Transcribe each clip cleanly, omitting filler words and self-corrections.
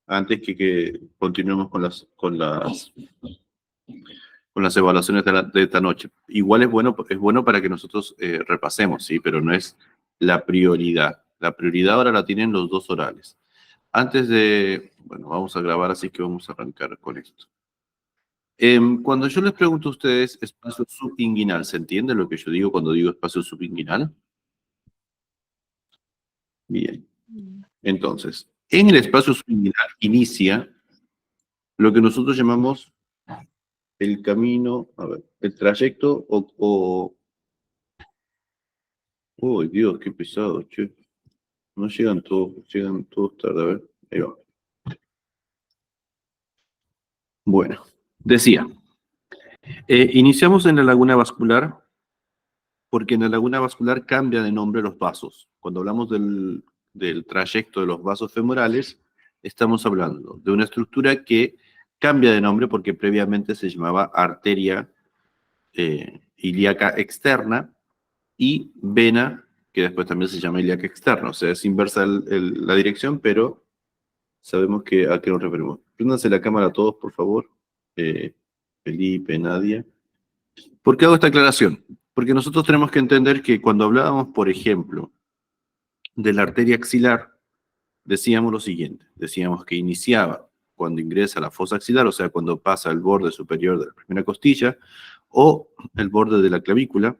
antes que continuemos con las evaluaciones de esta noche. Igual es bueno para que nosotros repasemos, ¿sí? Pero no es la prioridad. La prioridad ahora la tienen los dos orales. Bueno, vamos a grabar, así que vamos a arrancar con esto. Cuando yo les pregunto a ustedes espacio subinguinal, ¿se entiende lo que yo digo cuando digo espacio subinguinal? Bien. Entonces, en el espacio subinguinal inicia lo que nosotros llamamos el camino, a ver, el trayecto ¡Uy, Dios, qué pesado, che! No llegan todos tarde, a ver, ahí va. Bueno, decía, iniciamos en la laguna vascular, porque en la laguna vascular cambia de nombre los vasos. Cuando hablamos del trayecto de los vasos femorales, estamos hablando de una estructura que cambia de nombre porque previamente se llamaba arteria ilíaca externa y vena, que después también se llama ilíaca externa. O sea, es inversa la dirección, pero sabemos a qué nos referimos. Préndanse la cámara a todos, por favor. Felipe, Nadia. ¿Por qué hago esta aclaración? Porque nosotros tenemos que entender que cuando hablábamos, por ejemplo, de la arteria axilar, decíamos lo siguiente. Decíamos que iniciaba cuando ingresa a la fosa axilar, o sea, cuando pasa el borde superior de la primera costilla o el borde de la clavícula,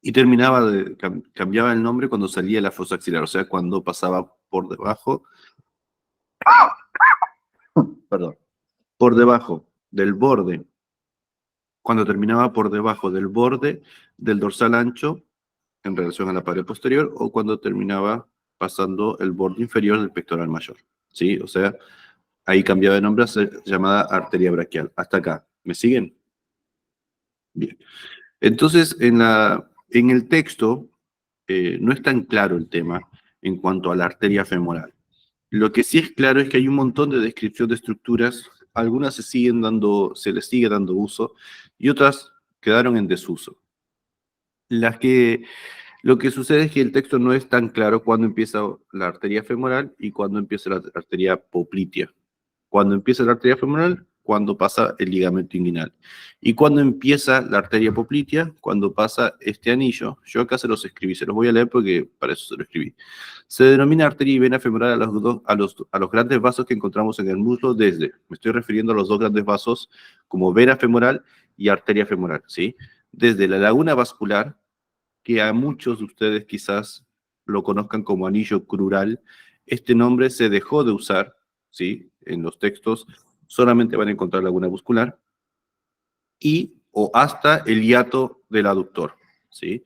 y cambiaba el nombre cuando salía de la fosa axilar, o sea, cuando pasaba por debajo, perdón, por debajo del borde, cuando terminaba por debajo del borde del dorsal ancho en relación a la pared posterior, o cuando terminaba pasando el borde inferior del pectoral mayor, ¿sí? O sea, ahí cambiaba de nombre a ser llamada arteria braquial. Hasta acá, ¿me siguen? Bien. Entonces, en el texto no es tan claro el tema en cuanto a la arteria femoral. Lo que sí es claro es que hay un montón de descripción de estructuras, algunas se les sigue dando uso y otras quedaron en desuso. Lo que sucede es que el texto no es tan claro cuándo empieza la arteria femoral y cuándo empieza la arteria poplitea. Cuando empieza la arteria femoral, cuando pasa el ligamento inguinal. Y cuando empieza la arteria poplitea, cuando pasa este anillo. Yo acá se los escribí, se los voy a leer porque para eso se lo escribí. Se denomina arteria y vena femoral a los grandes vasos que encontramos en el muslo me estoy refiriendo a los dos grandes vasos como vena femoral y arteria femoral, ¿sí? Desde la laguna vascular, que a muchos de ustedes quizás lo conozcan como anillo crural, este nombre se dejó de usar, ¿sí? En los textos solamente van a encontrar laguna muscular o hasta el hiato del aductor, ¿sí?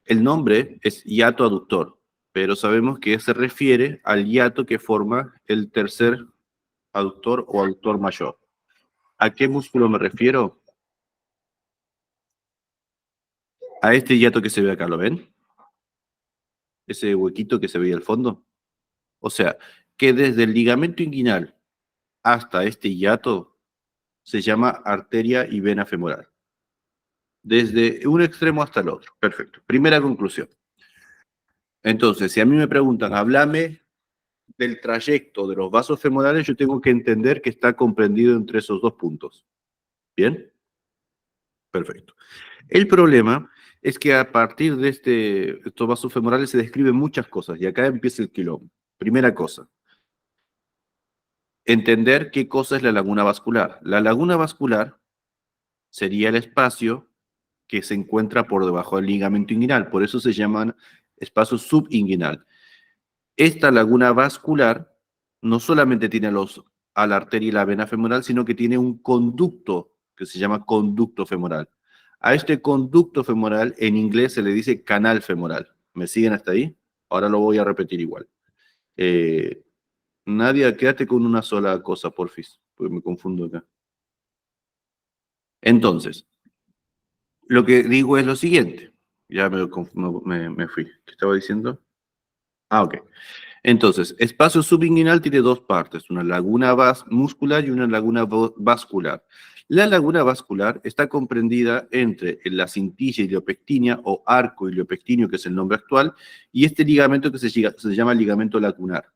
El nombre es hiato aductor, pero sabemos que se refiere al hiato que forma el tercer aductor o aductor mayor. ¿A qué músculo me refiero? A este hiato que se ve acá, ¿lo ven? Ese huequito que se ve al fondo. O sea, que desde el ligamento inguinal hasta este hiato se llama arteria y vena femoral. Desde un extremo hasta el otro. Perfecto. Primera conclusión. Entonces, si a mí me preguntan, háblame del trayecto de los vasos femorales, yo tengo que entender que está comprendido entre esos dos puntos. ¿Bien? Perfecto. El problema es que a partir de estos vasos femorales se describen muchas cosas y acá empieza el quilombo. Primera cosa, entender qué cosa es la laguna vascular. La laguna vascular sería el espacio que se encuentra por debajo del ligamento inguinal, por eso se llaman espacio subinguinal. Esta laguna vascular no solamente tiene a la arteria y la vena femoral, sino que tiene un conducto que se llama conducto femoral. A este conducto femoral en inglés se le dice canal femoral. ¿Me siguen hasta ahí? Ahora lo voy a repetir igual. Nadia, quédate con una sola cosa, porfis, porque me confundo acá. Entonces, lo que digo es lo siguiente. Ya me fui. ¿Qué estaba diciendo? Ah, ok. Entonces, espacio subinguinal tiene dos partes, una laguna muscular y una laguna vascular. La laguna vascular está comprendida entre la cintilla iliopectínea o arco iliopectíneo, que es el nombre actual, y este ligamento que se llama ligamento lacunar.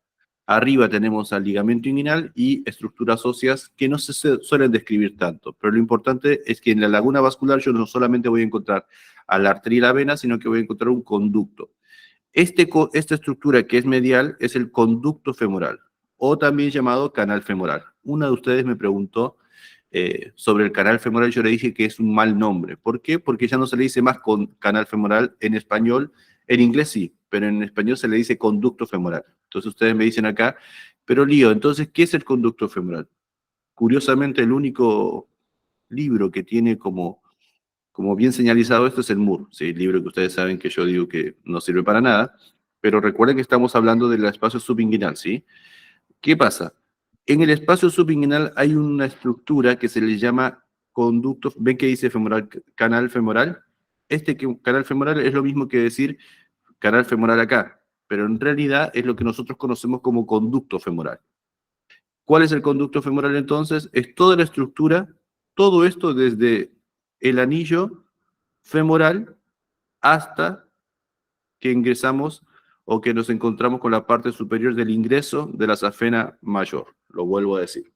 Arriba tenemos al ligamento inguinal y estructuras óseas que no se suelen describir tanto, pero lo importante es que en la laguna vascular yo no solamente voy a encontrar a la arteria y la vena, sino que voy a encontrar un conducto. Esta estructura que es medial es el conducto femoral, o también llamado canal femoral. Una de ustedes me preguntó sobre el canal femoral, yo le dije que es un mal nombre. ¿Por qué? Porque ya no se le dice más canal femoral en español, en inglés sí, pero en español se le dice conducto femoral. Entonces ustedes me dicen acá, pero Lío, entonces, ¿qué es el conducto femoral? Curiosamente, el único libro que tiene como bien señalizado esto es el MUR, ¿sí? El libro que ustedes saben que yo digo que no sirve para nada, pero recuerden que estamos hablando del espacio subinguinal, ¿sí? ¿Qué pasa? En el espacio subinguinal hay una estructura que se le llama conducto, ¿ven que dice femoral, canal femoral? Canal femoral es lo mismo que decir canal femoral acá, pero en realidad es lo que nosotros conocemos como conducto femoral. ¿Cuál es el conducto femoral entonces? Es toda la estructura, todo esto desde el anillo femoral hasta que ingresamos o que nos encontramos con la parte superior del ingreso de la safena mayor. Lo vuelvo a decir.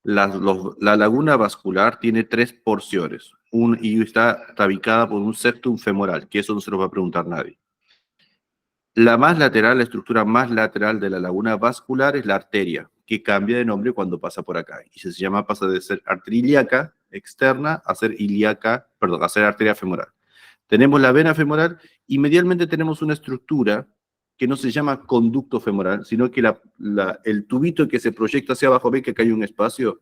La laguna vascular tiene tres porciones y está tabicada por un septum femoral, que eso no se lo va a preguntar nadie. La más lateral, la estructura más lateral de la laguna vascular es la arteria, que cambia de nombre cuando pasa por acá. Y pasa de ser arteria ilíaca externa a ser a ser arteria femoral. Tenemos la vena femoral y medialmente tenemos una estructura que no se llama conducto femoral, sino que el tubito que se proyecta hacia abajo, ve que acá hay un espacio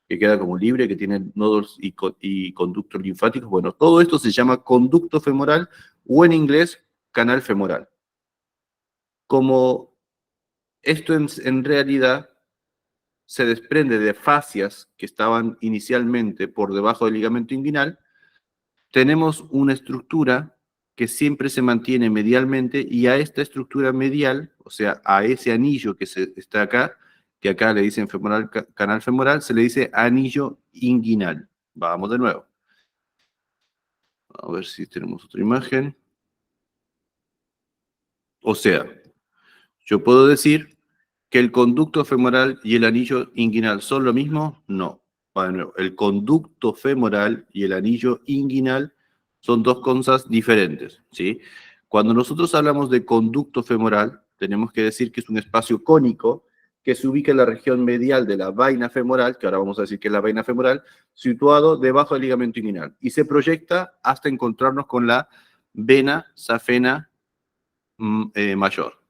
que queda como libre, que tiene nodos y conductos linfáticos. Bueno, todo esto se llama conducto femoral o en inglés canal femoral. Como esto en realidad se desprende de fascias que estaban inicialmente por debajo del ligamento inguinal, tenemos una estructura que siempre se mantiene medialmente y a esta estructura medial, o sea, a ese anillo que está acá, que acá le dicen canal femoral, se le dice anillo inguinal. Vamos de nuevo. A ver si tenemos otra imagen. O sea, yo puedo decir que el conducto femoral y el anillo inguinal son lo mismo. No. Bueno, el conducto femoral y el anillo inguinal son dos cosas diferentes, ¿sí? Cuando nosotros hablamos de conducto femoral, tenemos que decir que es un espacio cónico que se ubica en la región medial de la vaina femoral, que ahora vamos a decir que es la vaina femoral, situado debajo del ligamento inguinal, y se proyecta hasta encontrarnos con la vena safena mayor.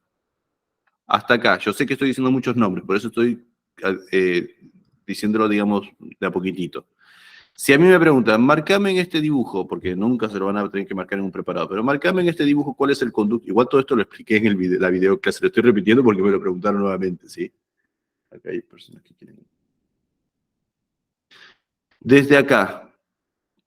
Hasta acá. Yo sé que estoy diciendo muchos nombres, por eso estoy eh, diciéndolo, digamos, de a poquitito. Si a mí me preguntan, marcame en este dibujo, porque nunca se lo van a tener que marcar en un preparado, pero marcame en este dibujo cuál es el conducto. Igual todo esto lo expliqué en la video clase, lo estoy repitiendo porque me lo preguntaron nuevamente, ¿sí? Acá hay personas que quieren. Desde acá,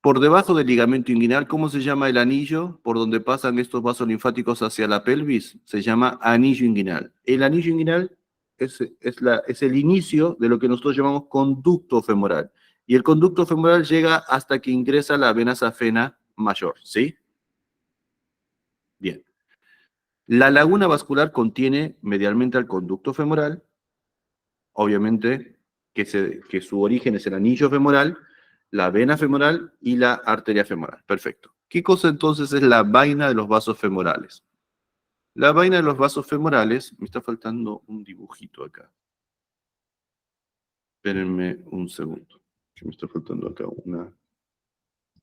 por debajo del ligamento inguinal, ¿cómo se llama el anillo por donde pasan estos vasos linfáticos hacia la pelvis? Se llama anillo inguinal. El anillo inguinal es el inicio de lo que nosotros llamamos conducto femoral. Y el conducto femoral llega hasta que ingresa la vena safena mayor, ¿sí? Bien. La laguna vascular contiene medialmente al conducto femoral, obviamente que su origen es el anillo femoral, la vena femoral y la arteria femoral. Perfecto. ¿Qué cosa entonces es la vaina de los vasos femorales? La vaina de los vasos femorales, me está faltando un dibujito acá. Espérenme un segundo, que me está faltando acá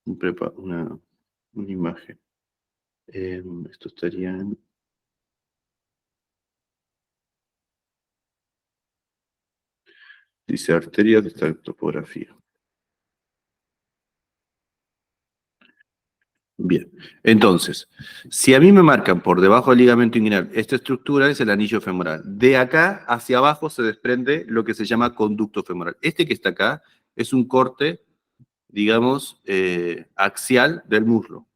una imagen. Esto estaría en... Dice arterias de esta topografía. Bien, entonces, si a mí me marcan por debajo del ligamento inguinal, esta estructura es el anillo femoral. De acá hacia abajo se desprende lo que se llama conducto femoral. Este que está acá es un corte, digamos, axial del muslo.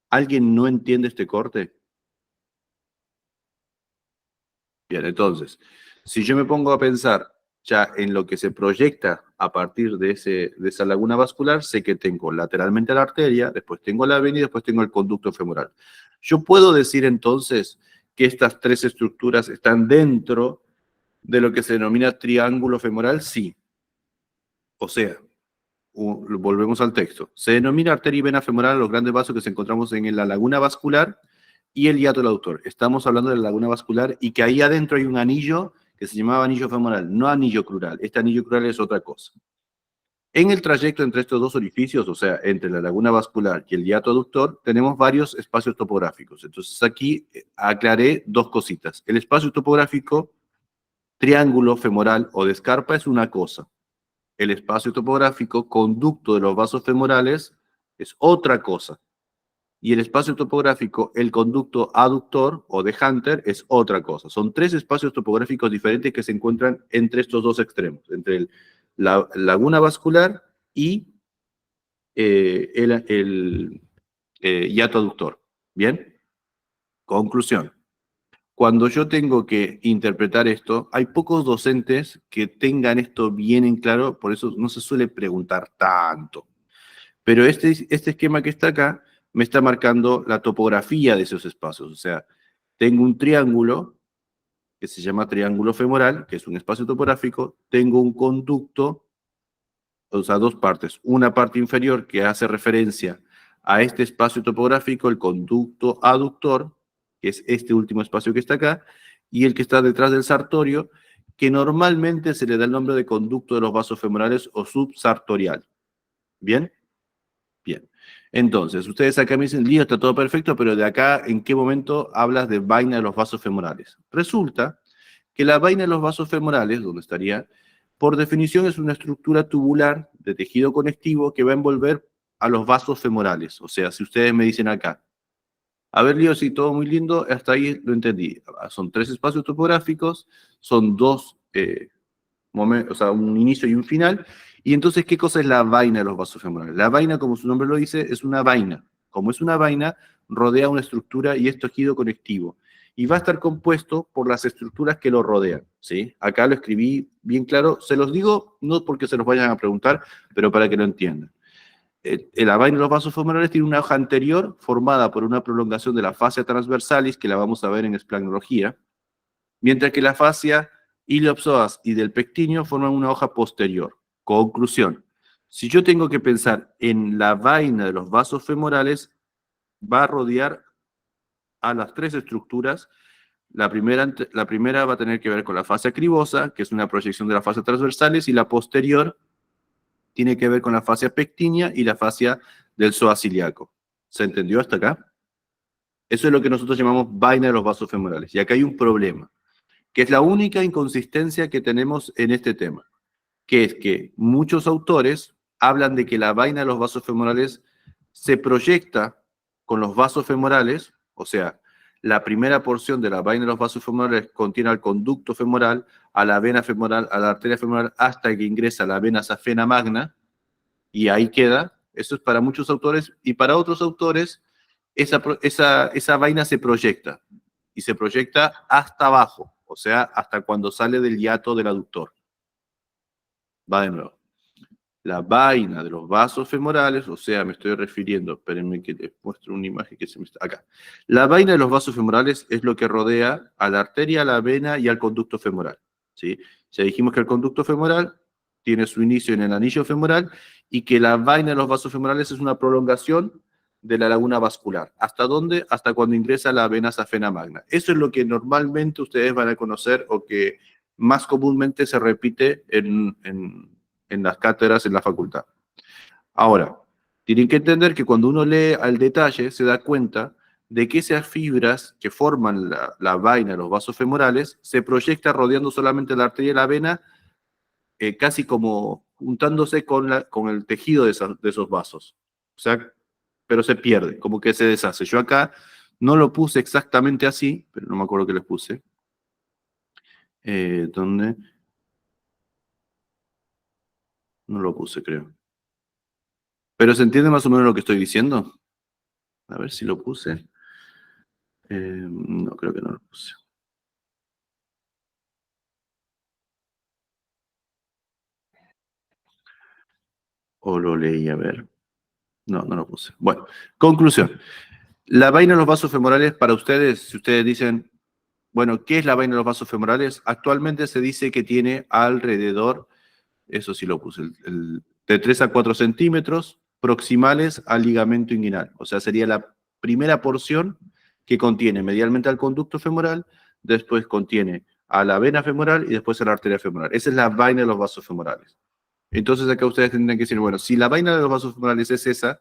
¿Alguien no entiende este corte? Bien, entonces, si yo me pongo a pensar ya en lo que se proyecta a partir de esa laguna vascular, sé que tengo lateralmente la arteria, después tengo la vena y después tengo el conducto femoral. Yo puedo decir entonces que estas tres estructuras están dentro de lo que se denomina triángulo femoral, sí. O sea, volvemos al texto. Se denomina arteria y vena femoral a los grandes vasos que se encontramos en la laguna vascular y el hiato del aductor. Estamos hablando de la laguna vascular y que ahí adentro hay un anillo que se llamaba anillo femoral, no anillo crural. Este anillo crural es otra cosa. En el trayecto entre estos dos orificios, o sea, entre la laguna vascular y el hiato aductor, tenemos varios espacios topográficos. Entonces aquí aclaré dos cositas. El espacio topográfico, triángulo femoral o de escarpa es una cosa. El espacio topográfico, conducto de los vasos femorales, es otra cosa. Y el espacio topográfico, el conducto aductor o de Hunter, es otra cosa. Son tres espacios topográficos diferentes que se encuentran entre estos dos extremos, entre la laguna vascular y el hiato aductor. ¿Bien? Conclusión. Cuando yo tengo que interpretar esto, hay pocos docentes que tengan esto bien en claro, por eso no se suele preguntar tanto. Pero este esquema que está acá me está marcando la topografía de esos espacios. O sea, tengo un triángulo que se llama triángulo femoral, que es un espacio topográfico, tengo un conducto, o sea, dos partes. Una parte inferior que hace referencia a este espacio topográfico, el conducto aductor, que es este último espacio que está acá, y el que está detrás del sartorio, que normalmente se le da el nombre de conducto de los vasos femorales o subsartorial. ¿Bien? Bien. Entonces, ustedes acá me dicen, Lío, está todo perfecto, pero de acá, ¿en qué momento hablas de vaina de los vasos femorales? Resulta que la vaina de los vasos femorales, donde estaría, por definición es una estructura tubular de tejido conectivo que va a envolver a los vasos femorales. O sea, si ustedes me dicen acá, a ver, Lío, sí, todo muy lindo, hasta ahí lo entendí. Son tres espacios topográficos, son dos o sea, un inicio y un final. Y entonces, ¿qué cosa es la vaina de los vasos femorales? La vaina, como su nombre lo dice, es una vaina. Como es una vaina, rodea una estructura y es tejido conectivo. Y va a estar compuesto por las estructuras que lo rodean, ¿sí? Acá lo escribí bien claro. Se los digo no porque se los vayan a preguntar, pero para que lo entiendan. La vaina de los vasos femorales tiene una hoja anterior formada por una prolongación de la fascia transversalis, que la vamos a ver en esplenología, mientras que la fascia iliopsoas y del pectíneo forman una hoja posterior. Conclusión. Si yo tengo que pensar en la vaina de los vasos femorales, va a rodear a las tres estructuras. La primera va a tener que ver con la fascia cribosa, que es una proyección de la fascia transversales, y la posterior tiene que ver con la fascia pectínea y la fascia del psoas ciliaco. ¿Se entendió hasta acá? Eso es lo que nosotros llamamos vaina de los vasos femorales. Y acá hay un problema, que es la única inconsistencia que tenemos en este tema, que es que muchos autores hablan de que la vaina de los vasos femorales se proyecta con los vasos femorales, o sea, la primera porción de la vaina de los vasos femorales contiene al conducto femoral, a la vena femoral, a la arteria femoral, hasta que ingresa a la vena safena magna, y ahí queda. Eso es para muchos autores, y para otros autores, esa vaina se proyecta, y se proyecta hasta abajo, o sea, hasta cuando sale del hiato del aductor. Va de nuevo. La vaina de los vasos femorales, o sea, me estoy refiriendo, espérenme que les muestro una imagen que se me está acá. La vaina de los vasos femorales es lo que rodea a la arteria, a la vena y al conducto femoral, ¿sí? Ya dijimos que el conducto femoral tiene su inicio en el anillo femoral y que la vaina de los vasos femorales es una prolongación de la laguna vascular. ¿Hasta dónde? Hasta cuando ingresa la vena safena magna. Eso es lo que normalmente ustedes van a conocer o que más comúnmente se repite en las cátedras en la facultad. Ahora, tienen que entender que cuando uno lee al detalle se da cuenta de que esas fibras que forman la vaina, los vasos femorales, se proyecta rodeando solamente la arteria y la vena, casi como juntándose con el tejido de esos vasos. O sea, pero se pierde, como que se deshace. Yo acá no lo puse exactamente así, pero no me acuerdo qué les puse. ¿Dónde? No lo puse, creo. Pero ¿se entiende más o menos lo que estoy diciendo? A ver si lo puse. No, creo que no lo puse. O lo leí, a ver. No, no lo puse. Bueno, conclusión. La vaina de los vasos femorales, para ustedes, si ustedes dicen, bueno, ¿qué es la vaina de los vasos femorales? Actualmente se dice que tiene alrededor, eso sí lo puse, de 3 a 4 centímetros proximales al ligamento inguinal. O sea, sería la primera porción que contiene medialmente al conducto femoral, después contiene a la vena femoral y después a la arteria femoral. Esa es la vaina de los vasos femorales. Entonces acá ustedes tendrían que decir, bueno, si la vaina de los vasos femorales es esa,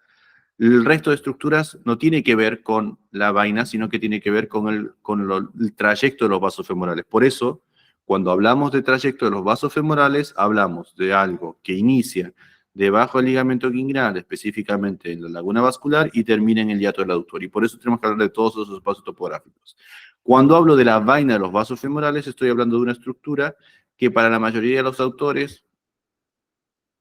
el resto de estructuras no tiene que ver con la vaina, sino que tiene que ver con el trayecto de los vasos femorales. Por eso, cuando hablamos de trayecto de los vasos femorales, hablamos de algo que inicia debajo del ligamento inguinal, específicamente en la laguna vascular, y termina en el hiato del aductor. Y por eso tenemos que hablar de todos esos espacios topográficos. Cuando hablo de la vaina de los vasos femorales, estoy hablando de una estructura que para la mayoría de los autores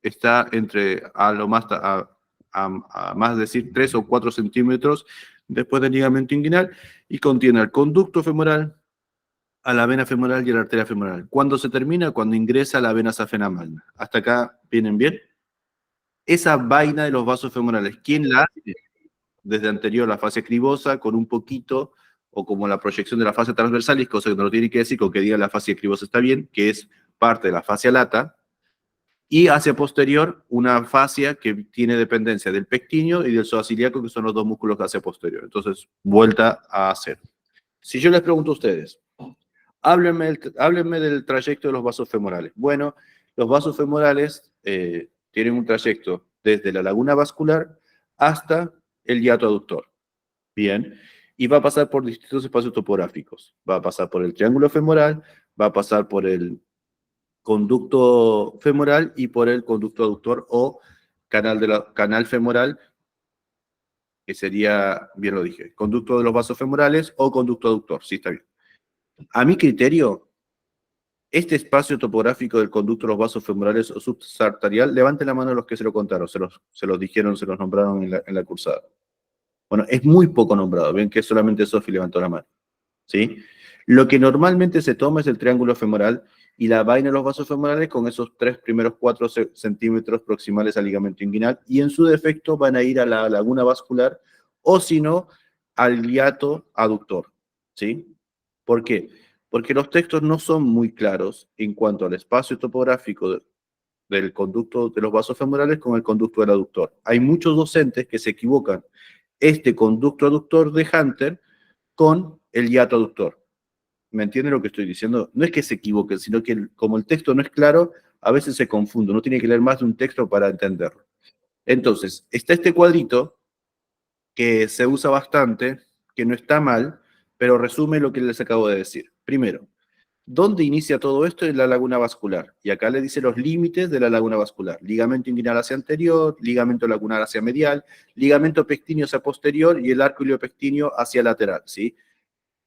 está entre a lo más a más decir 3 o 4 centímetros después del ligamento inguinal y contiene el conducto femoral, a la vena femoral y a la arteria femoral. ¿Cuándo se termina? Cuando ingresa a la vena safena magna. ¿Hasta acá vienen bien? Esa vaina de los vasos femorales, ¿quién la hace? Desde anterior la fascia cribosa con un poquito o como la proyección de la fascia transversalis, cosa que no lo tiene que decir con que diga la fascia cribosa está bien, que es parte de la fascia lata, y hacia posterior una fascia que tiene dependencia del pectíneo y del psoas-ilíaco, que son los dos músculos hacia posterior. Entonces, vuelta a hacer. Si yo les pregunto a ustedes, háblenme del trayecto de los vasos femorales. Bueno, los vasos femorales tienen un trayecto desde la laguna vascular hasta el hiato aductor. Bien, y va a pasar por distintos espacios topográficos. Va a pasar por el triángulo femoral, va a pasar por el conducto femoral y por el conducto aductor o canal femoral, que sería, bien lo dije, conducto de los vasos femorales o conducto aductor, sí está bien. A mi criterio, este espacio topográfico del conducto de los vasos femorales o subsarterial, levanten la mano los que se lo contaron, se los dijeron, se los nombraron en la cursada. Bueno, es muy poco nombrado, ven que solamente Sofi levantó la mano, ¿sí? Lo que normalmente se toma es el triángulo femoral y la vaina de los vasos femorales con esos 3 primeros 4 centímetros proximales al ligamento inguinal, y en su defecto van a ir a la laguna vascular o si no, al hiato aductor, ¿sí? ¿Por qué? Porque los textos no son muy claros en cuanto al espacio topográfico del conducto de los vasos femorales con el conducto del aductor. Hay muchos docentes que se equivocan este conducto aductor de Hunter con el hiato aductor. ¿Me entienden lo que estoy diciendo? No es que se equivoquen, sino que como el texto no es claro, a veces se confunde. Uno tiene que leer más de un texto para entenderlo. Entonces, está este cuadrito que se usa bastante, que no está mal, pero resume lo que les acabo de decir. Primero, ¿dónde inicia todo esto? En la laguna vascular. Y acá le dice los límites de la laguna vascular. Ligamento inguinal hacia anterior, ligamento lagunar hacia medial, ligamento pectíneo hacia posterior y el arco iliopectíneo hacia lateral, ¿sí?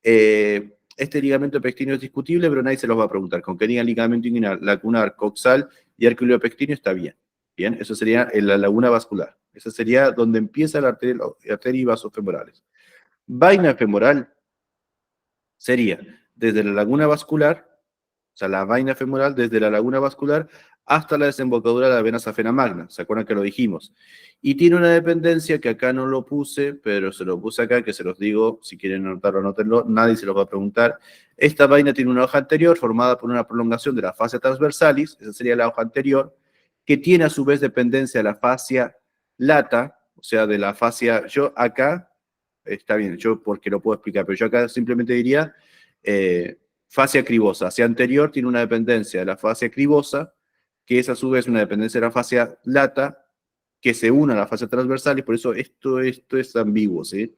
Este ligamento pectíneo es discutible, pero nadie se los va a preguntar. Con que digan ligamento inguinal, lacunar, coxal y arco iliopectíneo está bien. Bien, eso sería en la laguna vascular. Eso sería donde empieza la arteria y vasos femorales. Vaina femoral sería desde la laguna vascular, o sea, la vaina femoral desde la laguna vascular hasta la desembocadura de la vena safena magna. ¿Se acuerdan que lo dijimos? Y tiene una dependencia que acá no lo puse, pero se lo puse acá, que se los digo, si quieren anotarlo, anótenlo, nadie se los va a preguntar. Esta vaina tiene una hoja anterior formada por una prolongación de la fascia transversalis, esa sería la hoja anterior, que tiene a su vez dependencia de la fascia lata, o sea, de la fascia, yo acá, está bien, yo porque lo puedo explicar, pero yo acá simplemente diría fascia cribosa. Hacia anterior tiene una dependencia de la fascia cribosa, que es a su vez una dependencia de la fascia lata, que se une a la fascia transversal, y por eso esto es ambiguo, ¿sí?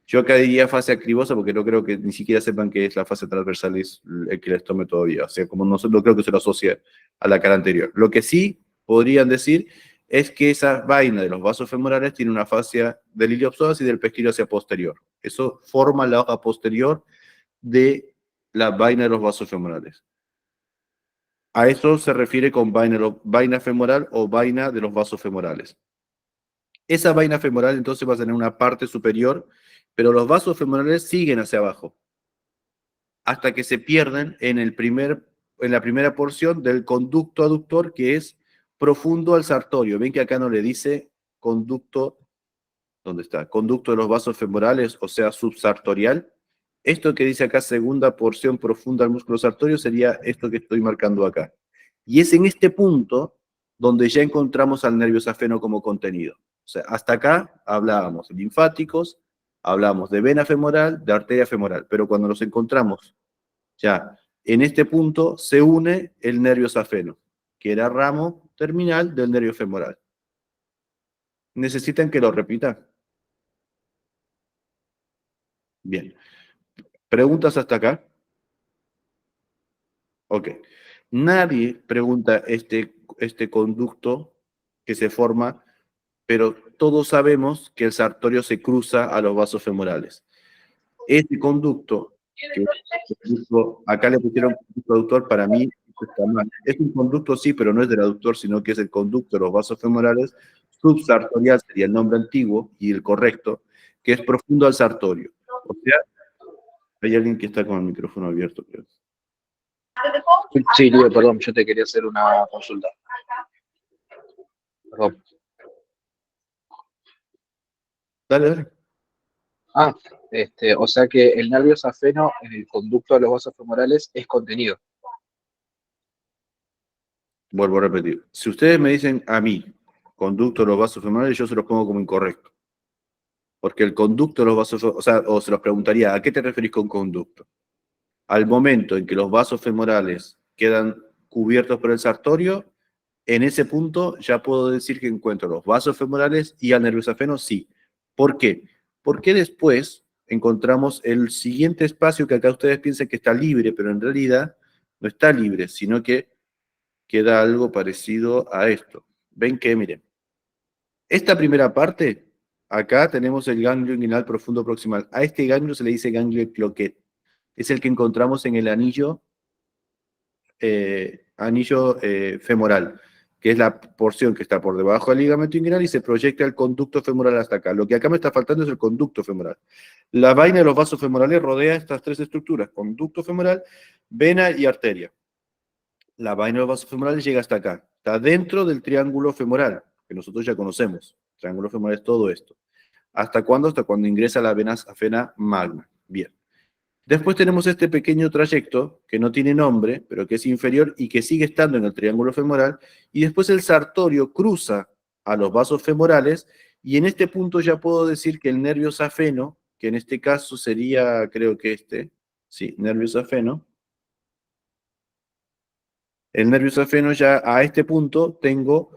Yo acá diría fascia cribosa porque no creo que ni siquiera sepan qué es la fascia transversal, es el que les tome todavía. O sea, como no creo que se lo asocie a la cara anterior. Lo que sí podrían decir es que esa vaina de los vasos femorales tiene una fascia del iliopsoas y del pectíneo hacia posterior. Eso forma la hoja posterior de la vaina de los vasos femorales. A eso se refiere con vaina femoral o vaina de los vasos femorales. Esa vaina femoral entonces va a tener una parte superior, pero los vasos femorales siguen hacia abajo, hasta que se pierden en la primera porción del conducto aductor, que es profundo al sartorio. Ven que acá no le dice conducto, ¿dónde está? Conducto de los vasos femorales, o sea, subsartorial. Esto que dice acá, segunda porción profunda al músculo sartorio, sería esto que estoy marcando acá. Y es en este punto donde ya encontramos al nervio safeno como contenido. O sea, hasta acá hablábamos de linfáticos, hablamos de vena femoral, de arteria femoral, pero cuando nos encontramos ya en este punto se une el nervio safeno, que era ramo terminal del nervio femoral. ¿Necesitan que lo repita? Bien. ¿Preguntas hasta acá? Ok. Nadie pregunta este conducto que se forma, pero todos sabemos que el sartorio se cruza a los vasos femorales. Este conducto, que acá le pusieron conducto aductor, para mí está mal. Es un conducto, sí, pero no es del aductor, sino que es el conducto de los vasos femorales. Subsartorial sería el nombre antiguo y el correcto, que es profundo al sartorio. O sea, hay alguien que está con el micrófono abierto, creo. Sí, Lidio, perdón, yo te quería hacer una consulta. Perdón. Dale, dale. Ah, o sea que el nervio safeno en el conducto de los vasos femorales es contenido. Vuelvo a repetir. Si ustedes me dicen a mí, conducto de los vasos femorales, yo se los pongo como incorrecto. Porque el conducto de los vasos, o sea, o se los preguntaría, ¿a qué te referís con conducto? Al momento en que los vasos femorales quedan cubiertos por el sartorio, en ese punto ya puedo decir que encuentro los vasos femorales y al nervio safeno, sí. ¿Por qué? Porque después encontramos el siguiente espacio que acá ustedes piensan que está libre, pero en realidad no está libre, sino que queda algo parecido a esto. Ven que, miren, esta primera parte, acá tenemos el ganglio inguinal profundo proximal. A este ganglio se le dice ganglio Cloquet. Es el que encontramos en el anillo femoral, que es la porción que está por debajo del ligamento inguinal y se proyecta el conducto femoral hasta acá. Lo que acá me está faltando es el conducto femoral. La vaina de los vasos femorales rodea estas tres estructuras, conducto femoral, vena y arteria. La vaina de los vasos femorales llega hasta acá. Está dentro del triángulo femoral, que nosotros ya conocemos. Triángulo femoral es todo esto. ¿Hasta cuándo? Hasta cuando ingresa la vena safena magna. Bien. Después tenemos este pequeño trayecto que no tiene nombre, pero que es inferior y que sigue estando en el triángulo femoral. Y después el sartorio cruza a los vasos femorales y en este punto ya puedo decir que el nervio safeno, que en este caso sería, creo que sí, nervio safeno, el nervio safeno ya a este punto tengo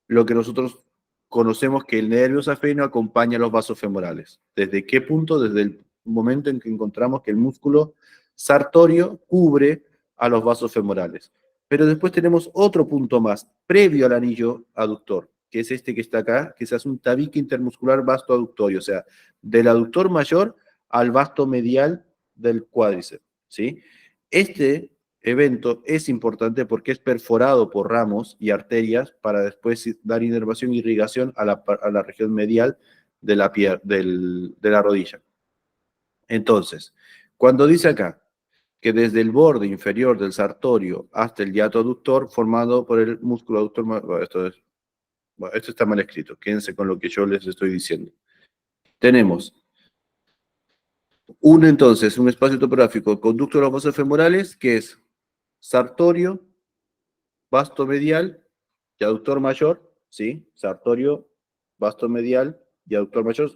lo que nosotros conocemos que el nervio safeno acompaña a los vasos femorales. ¿Desde qué punto? Desde el momento en que encontramos que el músculo sartorio cubre a los vasos femorales. Pero después tenemos otro punto más, previo al anillo aductor, que es este que está acá, que se hace un tabique intermuscular vasto aductorio, o sea, del aductor mayor al vasto medial del cuádriceps, ¿sí? Este evento es importante porque es perforado por ramos y arterias para después dar inervación e irrigación a la región medial de la rodilla. Entonces, cuando dice acá que desde el borde inferior del sartorio hasta el hiato aductor, formado por el músculo aductor, bueno, esto está mal escrito, quédense con lo que yo les estoy diciendo. Tenemos un espacio topográfico, conducto de los vasos femorales, que es sartorio, vasto medial y aductor mayor, ¿sí? Sartorio, vasto medial y aductor mayor,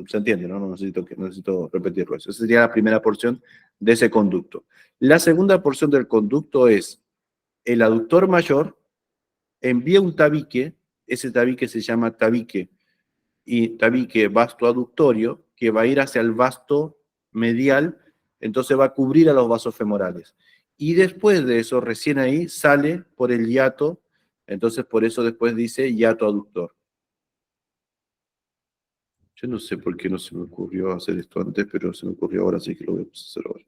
se entiende, ¿no? No necesito repetirlo. Esa sería la primera porción de ese conducto. La segunda porción del conducto es el aductor mayor envía un tabique, ese tabique se llama tabique vasto aductorio, que va a ir hacia el vasto medial, entonces va a cubrir a los vasos femorales. Y después de eso, recién ahí, sale por el hiato, entonces por eso después dice hiato aductor. Yo no sé por qué no se me ocurrió hacer esto antes, pero se me ocurrió ahora, así que lo voy a hacer ahora.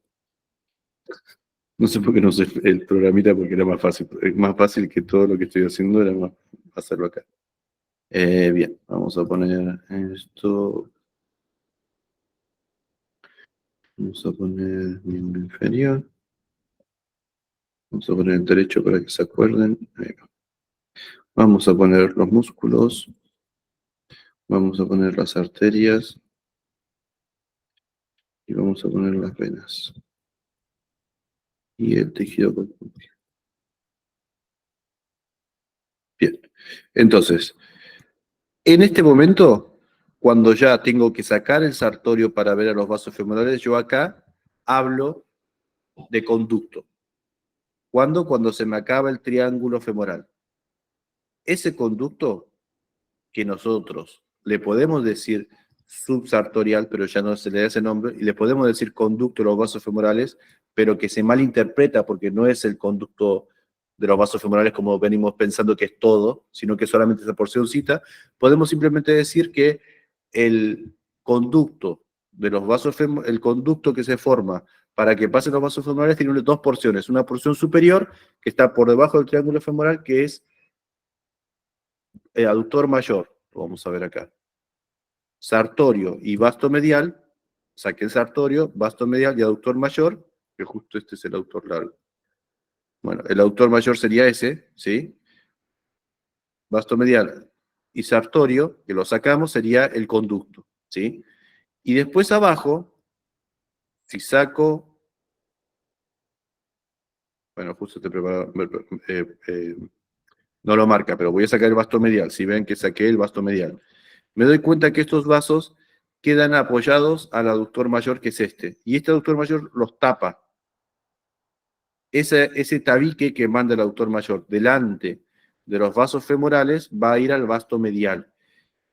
No sé por qué no sé el programita, porque era más fácil. Es más fácil que todo lo que estoy haciendo, era más hacerlo acá. Bien, vamos a poner esto. Vamos a poner miembro inferior. Vamos a poner el derecho para que se acuerden. Ahí va. Vamos a poner los músculos, vamos a poner las arterias y vamos a poner las venas y el tejido corporal. Bien, entonces, en este momento, cuando ya tengo que sacar el sartorio para ver a los vasos femorales, yo acá hablo de conducto. ¿Cuándo? Cuando se me acaba el triángulo femoral. Ese conducto que nosotros le podemos decir subsartorial, pero ya no se le da ese nombre, y le podemos decir conducto de los vasos femorales, pero que se malinterpreta porque no es el conducto de los vasos femorales como venimos pensando que es todo, sino que solamente esa porcioncita, podemos simplemente decir que el conducto de los vasos el conducto que se forma para que pasen los vasos femorales tiene dos porciones, una porción superior que está por debajo del triángulo femoral, que es aductor mayor, lo vamos a ver acá, sartorio y vasto medial, saqué el sartorio, vasto medial y aductor mayor, que justo este es el aductor largo. Bueno, el aductor mayor sería ese, ¿sí? Vasto medial y sartorio, que lo sacamos, sería el conducto, ¿sí? Y después abajo, si saco, bueno, justo te preparo, no lo marca, pero voy a sacar el vasto medial, si ven que saqué el vasto medial. Me doy cuenta que estos vasos quedan apoyados al aductor mayor, que es este, y este aductor mayor los tapa. Ese tabique que manda el aductor mayor delante de los vasos femorales va a ir al vasto medial.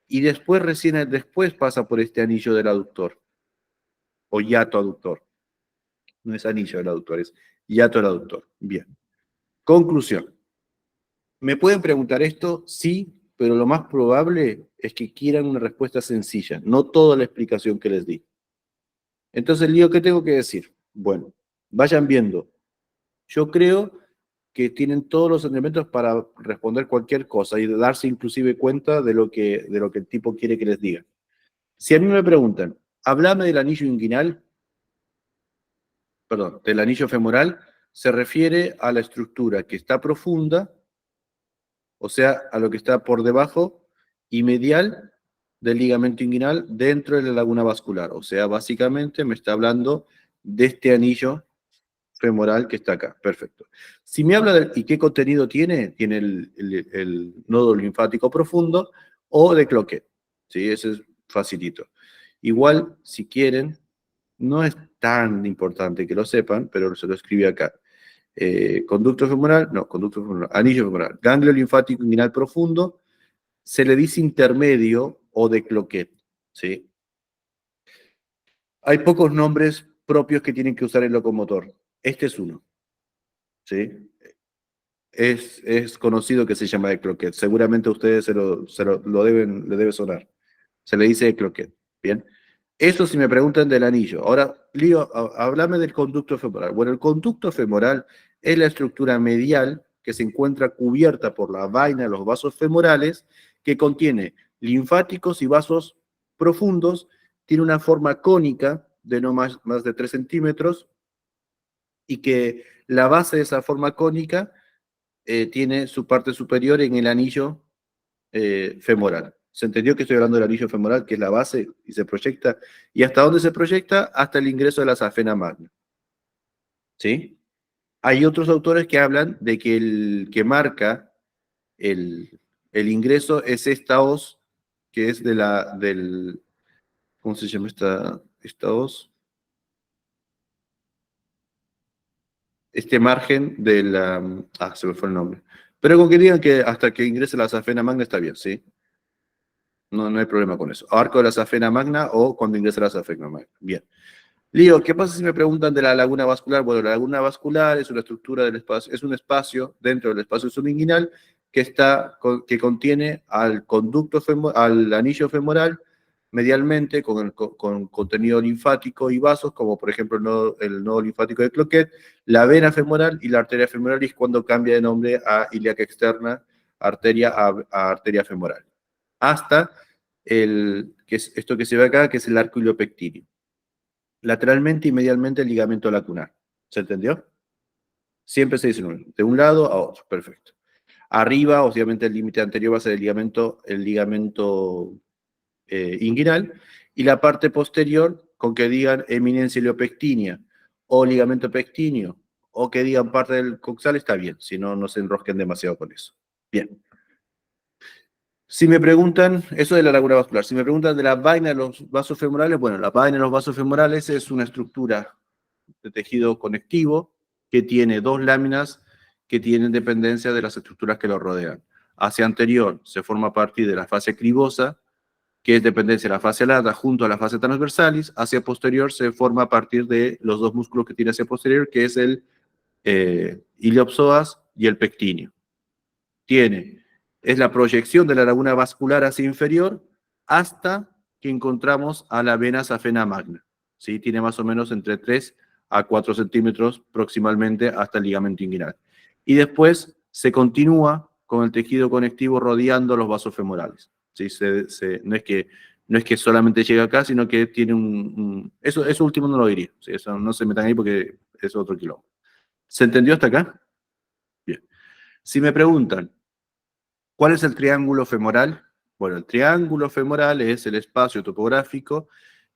Y después, recién después pasa por este anillo del aductor, o hiato aductor. No es anillo del aductor, es hiato del aductor. Bien. Conclusión. ¿Me pueden preguntar esto? Sí, pero lo más probable es que quieran una respuesta sencilla, no toda la explicación que les di. Entonces, Lío, ¿qué tengo que decir? Bueno, vayan viendo. Yo creo que tienen todos los elementos para responder cualquier cosa y darse inclusive cuenta de lo que el tipo quiere que les diga. Si a mí me preguntan, háblame del anillo inguinal, perdón, del anillo femoral, se refiere a la estructura que está profunda, o sea, a lo que está por debajo y medial del ligamento inguinal dentro de la laguna vascular. O sea, básicamente me está hablando de este anillo femoral que está acá. Perfecto. Si me habla de y qué contenido tiene, tiene el nodo linfático profundo o de Cloquet. ¿Sí? Ese es facilito. Igual, si quieren, no es tan importante que lo sepan, pero se lo escribí acá. Conducto femoral, no, conducto femoral, anillo femoral, ganglio linfático inguinal profundo, se le dice intermedio o de Cloquet. ¿Sí? Hay pocos nombres propios que tienen que usar el locomotor. Este es uno. ¿Sí? Es conocido que se llama de Cloquet. Seguramente a ustedes lo deben, le debe sonar. Se le dice de Cloquet. Bien. Eso si me preguntan del anillo. Ahora, Lío, háblame del conducto femoral. Bueno, el conducto femoral es la estructura medial que se encuentra cubierta por la vaina de los vasos femorales, que contiene linfáticos y vasos profundos, tiene una forma cónica de no más de 3 centímetros, y que la base de esa forma cónica tiene su parte superior en el anillo femoral. ¿Se entendió que estoy hablando del anillo femoral, que es la base y se proyecta? ¿Y hasta dónde se proyecta? Hasta el ingreso de la safena magna. ¿Sí? Hay otros autores que hablan de que el que marca el ingreso es esta hoz, que es ¿cómo se llama esta hoz? Este margen de la, se me fue el nombre. Pero con que digan que hasta que ingrese la safena magna está bien, ¿sí? No, no hay problema con eso. Arco de la safena magna o cuando ingresa la safena magna. Bien. Lío, ¿qué pasa si me preguntan de la laguna vascular? Bueno, la laguna vascular es una estructura del espacio, es un espacio dentro del espacio subinguinal que contiene al conducto al anillo femoral medialmente con contenido linfático y vasos, como por ejemplo el nodo linfático de Cloquet, la vena femoral y la arteria femoralis cuando cambia de nombre a ilíaca externa, arteria a arteria femoral. Hasta que es esto que se ve acá, que es el arco iliopectíneo. Lateralmente y medialmente el ligamento lacunar. ¿Se entendió? Siempre se dice de un lado a otro. Perfecto. Arriba, obviamente, el límite anterior va a ser el ligamento inguinal, y la parte posterior, con que digan eminencia iliopectínea o ligamento pectíneo, o que digan parte del coxal, está bien, si no, no se enrosquen demasiado con eso. Bien. Si me preguntan, eso de la laguna vascular, si me preguntan de la vaina de los vasos femorales, bueno, la vaina de los vasos femorales es una estructura de tejido conectivo que tiene dos láminas que tienen dependencia de las estructuras que lo rodean. Hacia anterior se forma a partir de la fascia cribosa, que es dependencia de la fascia lata junto a la fascia transversalis. Hacia posterior se forma a partir de los dos músculos que tiene hacia posterior, que es el iliopsoas y el pectíneo. Es la proyección de la laguna vascular hacia inferior hasta que encontramos a la vena safena magna. ¿Sí? Tiene más o menos entre 3 a 4 centímetros proximalmente hasta el ligamento inguinal. Y después se continúa con el tejido conectivo rodeando los vasos femorales. ¿Sí? No es que solamente llega acá, sino que tiene eso último no lo diría. ¿Sí? Eso no se metan ahí porque es otro quilombo. ¿Se entendió hasta acá? Bien. Si me preguntan, ¿cuál es el triángulo femoral? Bueno, el triángulo femoral es el espacio topográfico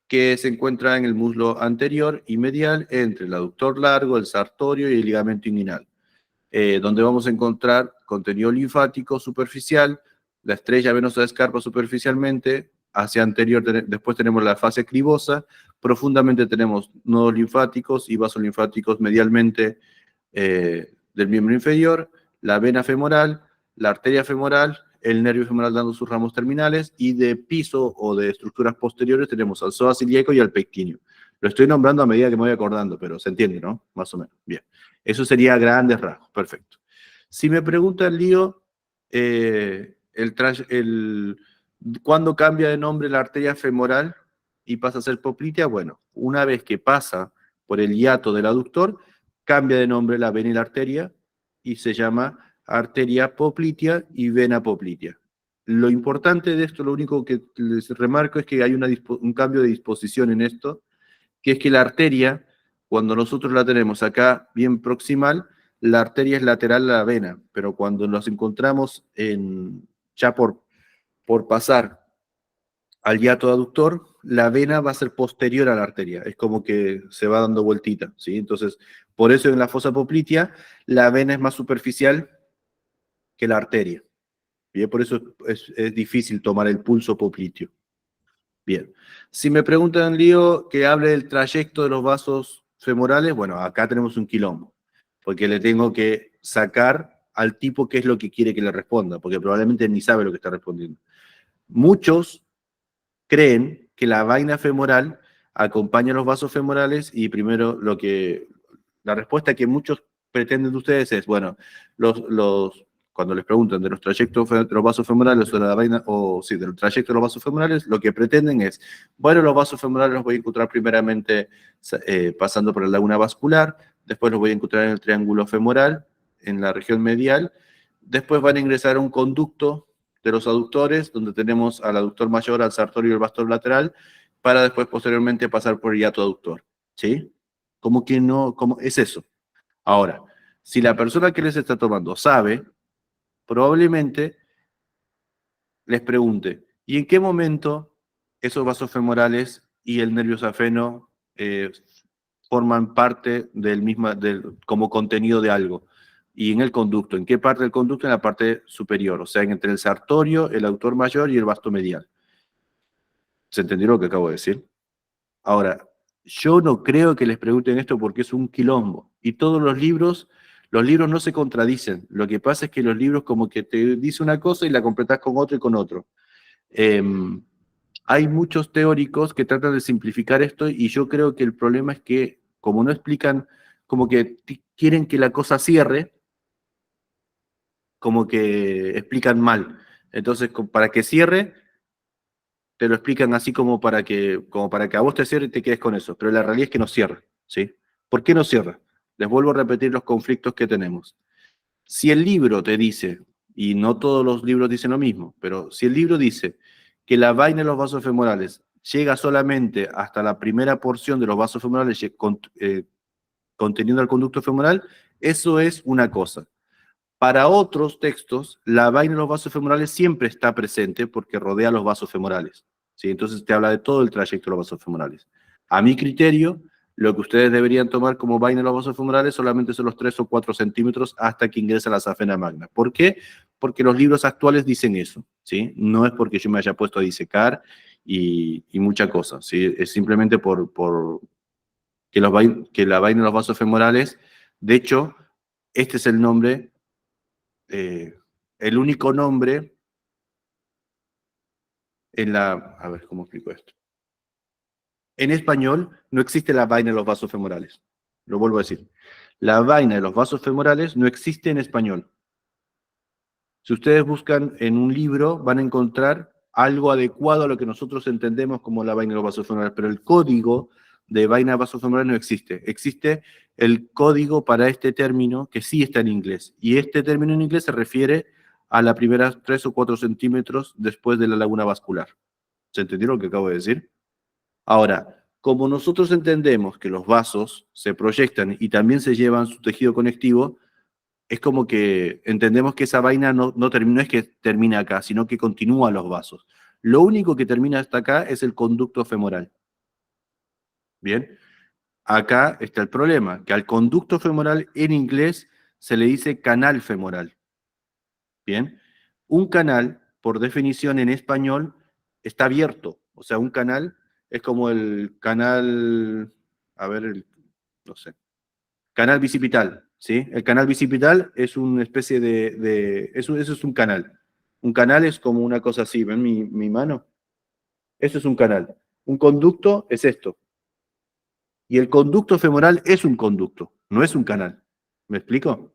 que se encuentra en el muslo anterior y medial entre el aductor largo, el sartorio y el ligamento inguinal, donde vamos a encontrar contenido linfático superficial, la estrella venosa de escarpa superficialmente, hacia anterior, después tenemos la fase cribosa, profundamente tenemos nodos linfáticos y vasos linfáticos medialmente del miembro inferior, la vena femoral, la arteria femoral, el nervio femoral dando sus ramos terminales, y de piso o de estructuras posteriores tenemos al psoas ilíaco y al pectíneo. Lo estoy nombrando a medida que me voy acordando, pero se entiende, ¿no? Más o menos. Bien. Eso sería a grandes rasgos. Perfecto. Si me pregunta el lío, ¿cuándo cambia de nombre la arteria femoral y pasa a ser poplitea? Bueno, una vez que pasa por el hiato del aductor, cambia de nombre la vena y la arteria y se llama arteria poplitea y vena poplitea. Lo importante de esto, lo único que les remarco es que hay un cambio de disposición en esto, que es que la arteria, cuando nosotros la tenemos acá bien proximal, la arteria es lateral a la vena, pero cuando nos encontramos ya por pasar al hiato aductor, la vena va a ser posterior a la arteria, es como que se va dando vueltita, ¿sí? Entonces, por eso en la fosa poplitea, la vena es más superficial que la arteria. Bien, por eso es difícil tomar el pulso popliteo. Bien. Si me preguntan, Lío, que hable del trayecto de los vasos femorales, bueno, acá tenemos un quilombo, porque le tengo que sacar al tipo qué es lo que quiere que le responda, porque probablemente ni sabe lo que está respondiendo. Muchos creen que la vaina femoral acompaña a los vasos femorales y primero la respuesta que muchos pretenden de ustedes es, bueno, cuando les preguntan de los trayectos de los vasos femorales o de la vaina, o sí, del trayecto de los vasos femorales, lo que pretenden es, bueno, los vasos femorales los voy a encontrar primeramente pasando por la laguna vascular, después los voy a encontrar en el triángulo femoral, en la región medial, después van a ingresar a un conducto de los aductores, donde tenemos al aductor mayor, al sartorio y el vastor lateral, para después posteriormente pasar por el hiato aductor. ¿Sí? ¿Cómo que no? ¿Cómo es eso? Ahora, si la persona que les está tomando sabe, probablemente les pregunte, ¿y en qué momento esos vasos femorales y el nervio safeno forman parte como contenido de algo? Y en el conducto, ¿en qué parte del conducto? En la parte superior, o sea, entre el sartorio, el aductor mayor y el vasto medial. ¿Se entendió lo que acabo de decir? Ahora, yo no creo que les pregunten esto porque es un quilombo. Y todos los libros no se contradicen. Lo que pasa es que los libros como que te dice una cosa y la completas con otro y con otro. Hay muchos teóricos que tratan de simplificar esto y yo creo que el problema es que como no explican, como que quieren que la cosa cierre, como que explican mal. Entonces, para que cierre, te lo explican así como para que a vos te cierre y te quedes con eso, pero la realidad es que no cierra, ¿sí? ¿Por qué no cierra? Les vuelvo a repetir los conflictos que tenemos. Si el libro te dice, y no todos los libros dicen lo mismo, pero si el libro dice que la vaina de los vasos femorales llega solamente hasta la primera porción de los vasos femorales conteniendo el conducto femoral, eso es una cosa. Para otros textos, la vaina de los vasos femorales siempre está presente porque rodea los vasos femorales, ¿sí? Entonces te habla de todo el trayecto de los vasos femorales. A mi criterio, lo que ustedes deberían tomar como vaina de los vasos femorales solamente son los 3 o 4 centímetros hasta que ingresa la safena magna. ¿Por qué? Porque los libros actuales dicen eso, ¿sí? No es porque yo me haya puesto a disecar y mucha cosa, ¿sí? Es simplemente por que la vaina de los vasos femorales, de hecho, este es el nombre, el único nombre en la... A ver, ¿cómo explico esto? En español no existe la vaina de los vasos femorales. Lo vuelvo a decir. La vaina de los vasos femorales no existe en español. Si ustedes buscan en un libro, van a encontrar algo adecuado a lo que nosotros entendemos como la vaina de los vasos femorales, pero el código de vaina de vasos femorales no existe. Existe el código para este término que sí está en inglés. Y este término en inglés se refiere a las primeras 3 o 4 centímetros después de la laguna vascular. ¿Se entendió lo que acabo de decir? Ahora, como nosotros entendemos que los vasos se proyectan y también se llevan su tejido conectivo, es como que entendemos que esa vaina no es que termina acá, sino que continúa los vasos. Lo único que termina hasta acá es el conducto femoral. Bien, acá está el problema, que al conducto femoral en inglés se le dice canal femoral. Bien, un canal, por definición en español, está abierto. O sea, un canal es como el canal, a ver, no sé, canal bicipital, ¿sí? El canal bicipital es una especie eso es un canal. Un canal es como una cosa así, ¿ven mi mano? Eso es un canal. Un conducto es esto. Y el conducto femoral es un conducto, no es un canal. ¿Me explico?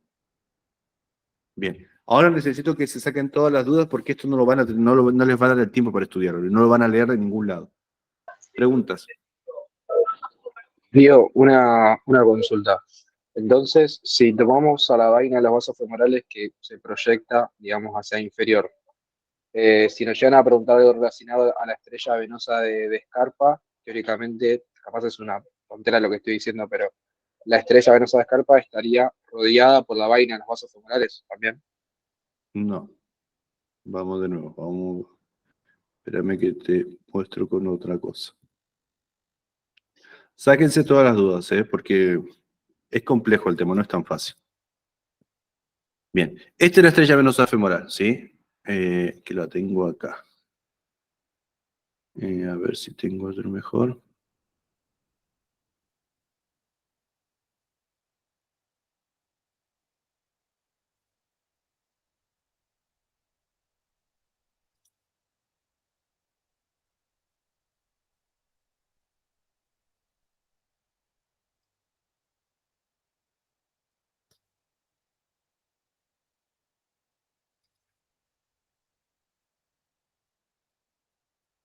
Bien. Ahora necesito que se saquen todas las dudas porque esto no, no les va a dar el tiempo para estudiarlo, no lo van a leer de ningún lado. Preguntas. Dio, una consulta. Entonces, si tomamos a la vaina de los vasos femorales que se proyecta, digamos, hacia inferior, si nos llegan a preguntar algo relacionado a la estrella venosa de Scarpa, teóricamente, capaz es una tontera lo que estoy diciendo, pero la estrella venosa de Scarpa estaría rodeada por la vaina de los vasos femorales también. No. Vamos de nuevo. Vamos. Espérame que te muestro con otra cosa. Sáquense todas las dudas, porque es complejo el tema, no es tan fácil. Bien, esta es la estrella venosa femoral, ¿sí? Que la tengo acá. A ver si tengo otro mejor.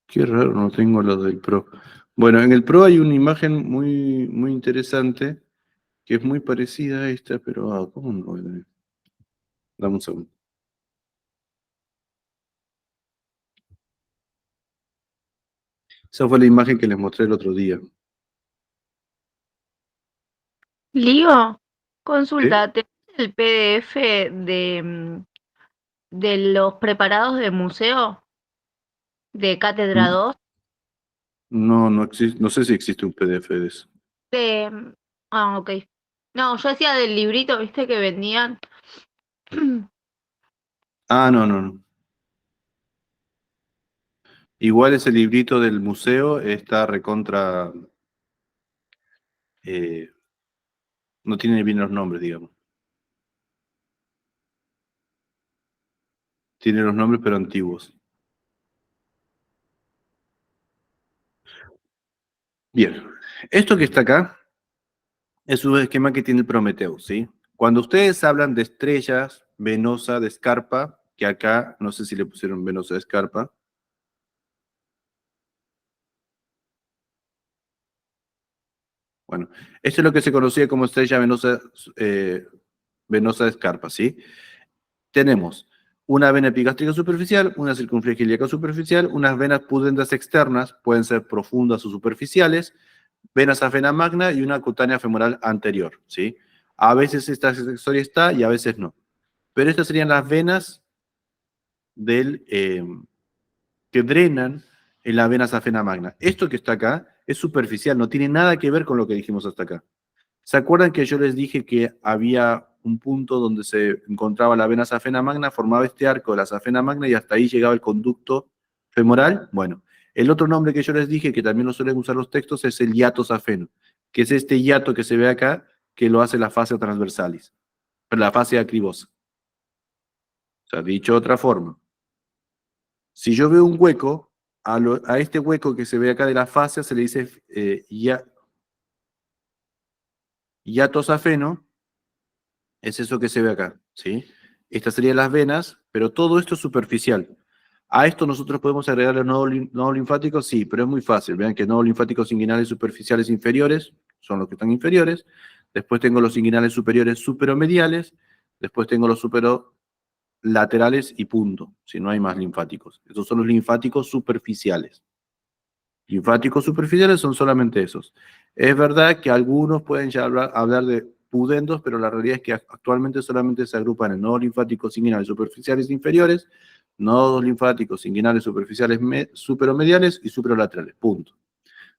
Qué raro, no tengo los del Pro. Bueno, en el Pro hay una imagen muy, muy interesante que es muy parecida a esta, pero ¿cómo no? Dame un segundo. Esa fue la imagen que les mostré el otro día. Lío, ¿Sí? consulta, ¿tenés el PDF de los preparados de museo de Cátedra 2? No, no existe, no sé si existe un PDF de eso. De, ok. No, yo decía del librito, viste, que vendían. Ah, no, no, no. Igual ese librito del museo está recontra. No tiene bien los nombres, digamos. Tiene los nombres, pero antiguos. Bien. Esto que está acá es un esquema que tiene el Prometheus, ¿sí? Cuando ustedes hablan de estrellas, venosa de Scarpa, que acá, no sé si le pusieron venosa de Scarpa. Bueno, esto es lo que se conocía como estrella venosa de Scarpa, ¿sí? Tenemos una vena epigástrica superficial, una circunfleja ilíaca superficial, unas venas pudendas externas, pueden ser profundas o superficiales, venas safena magna y una cutánea femoral anterior, ¿sí? A veces esta accesoria está y a veces no. Pero estas serían las venas que drenan en la vena safena magna. Esto que está acá es superficial, no tiene nada que ver con lo que dijimos hasta acá. ¿Se acuerdan que yo les dije que había un punto donde se encontraba la vena safena magna, formaba este arco de la safena magna y hasta ahí llegaba el conducto femoral? Bueno, el otro nombre que yo les dije, que también lo suelen usar los textos, es el hiato safeno, que es este hiato que se ve acá, que lo hace la fascia transversalis, la fascia acribosa. O sea, dicho de otra forma, si yo veo un hueco, a este hueco que se ve acá de la fascia se le dice hiato safeno, es eso que se ve acá, ¿sí? Estas serían las venas, pero todo esto es superficial. A esto nosotros podemos agregar los nodos linfáticos, sí, pero es muy fácil. Vean que nodos linfáticos inguinales superficiales inferiores son los que están inferiores. Después tengo los inguinales superiores superomediales. Después tengo los superolaterales y punto, si no hay más linfáticos. Estos son los linfáticos superficiales. Linfáticos superficiales son solamente esos. Es verdad que algunos pueden ya hablar de pudendos, pero la realidad es que actualmente solamente se agrupan en nodos linfáticos inguinales superficiales inferiores, nodos linfáticos inguinales superficiales superomediales y superolaterales. Punto.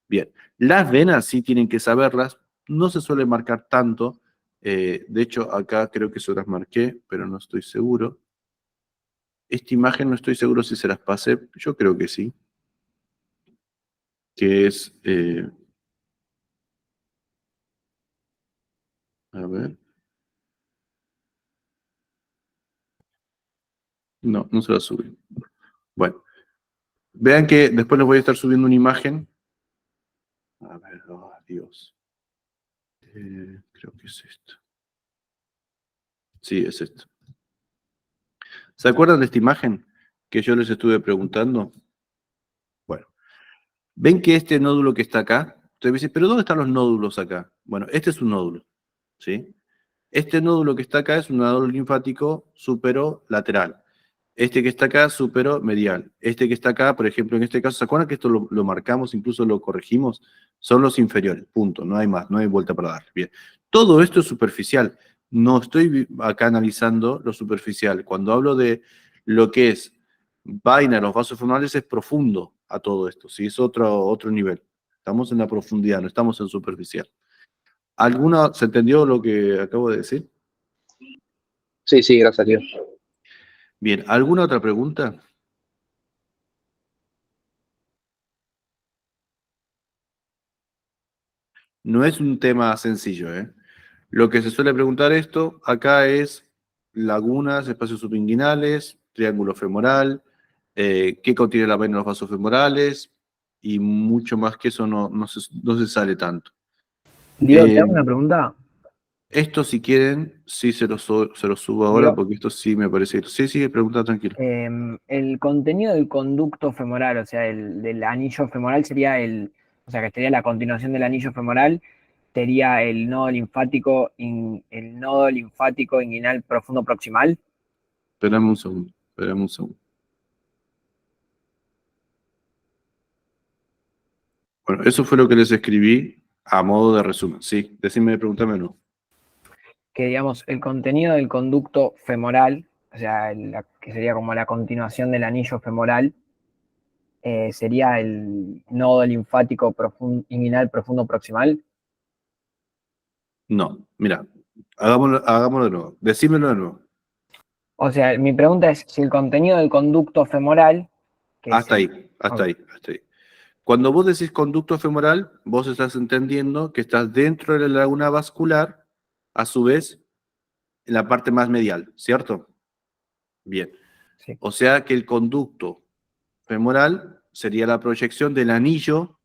Bien, las venas sí tienen que saberlas, no se suele marcar tanto. De hecho, acá creo que se las marqué, pero no estoy seguro. Esta imagen no estoy seguro si se las pasé, yo creo que sí. Que es, a ver. No, no se la subí. Bueno, vean que después les voy a estar subiendo una imagen. A ver, oh, Dios. Creo que es esto. Sí, es esto. ¿Se acuerdan de esta imagen que yo les estuve preguntando? Bueno, ven que este nódulo que está acá, ustedes me dicen, ¿pero dónde están los nódulos acá? Bueno, este es un nódulo, ¿sí? Este nódulo que está acá es un nódulo linfático superolateral. Este que está acá, superomedial. Este que está acá, por ejemplo, en este caso, ¿se acuerdan que esto lo marcamos, incluso lo corregimos? Son los inferiores, punto, no hay más, no hay vuelta para dar. Bien, todo esto es superficial. No estoy acá analizando lo superficial. Cuando hablo de lo que es vaina, los vasos femorales, es profundo a todo esto, ¿sí? Es otro nivel. Estamos en la profundidad, no estamos en superficial. ¿Se entendió lo que acabo de decir? Sí, sí, gracias a Dios. Bien, ¿alguna otra pregunta? No es un tema sencillo, ¿eh? Lo que se suele preguntar esto acá es lagunas, espacios subinguinales, triángulo femoral, qué contiene la vaina de los vasos femorales y mucho más que eso no se sale tanto. Diego, te hago una pregunta. Esto si quieren, sí se lo subo ahora Diego, porque esto sí me parece. Sí, pregunta tranquilo. el contenido del conducto femoral, o sea, del anillo femoral sería o sea, que sería la continuación del anillo femoral, sería el nodo linfático, el nodo linfático inguinal profundo proximal. Esperame un segundo. Bueno, eso fue lo que les escribí a modo de resumen. Sí, pregúntame no. Que digamos, el contenido del conducto femoral, o sea, que sería como la continuación del anillo femoral, sería el nodo linfático inguinal profundo proximal. No, mira, hagámoslo de nuevo. Decímelo de nuevo. O sea, mi pregunta es si el contenido del conducto femoral, Hasta ahí. Cuando vos decís conducto femoral, vos estás entendiendo que estás dentro de la laguna vascular, a su vez, en la parte más medial, ¿cierto? Bien. sí. O sea que el conducto femoral sería la proyección del anillo,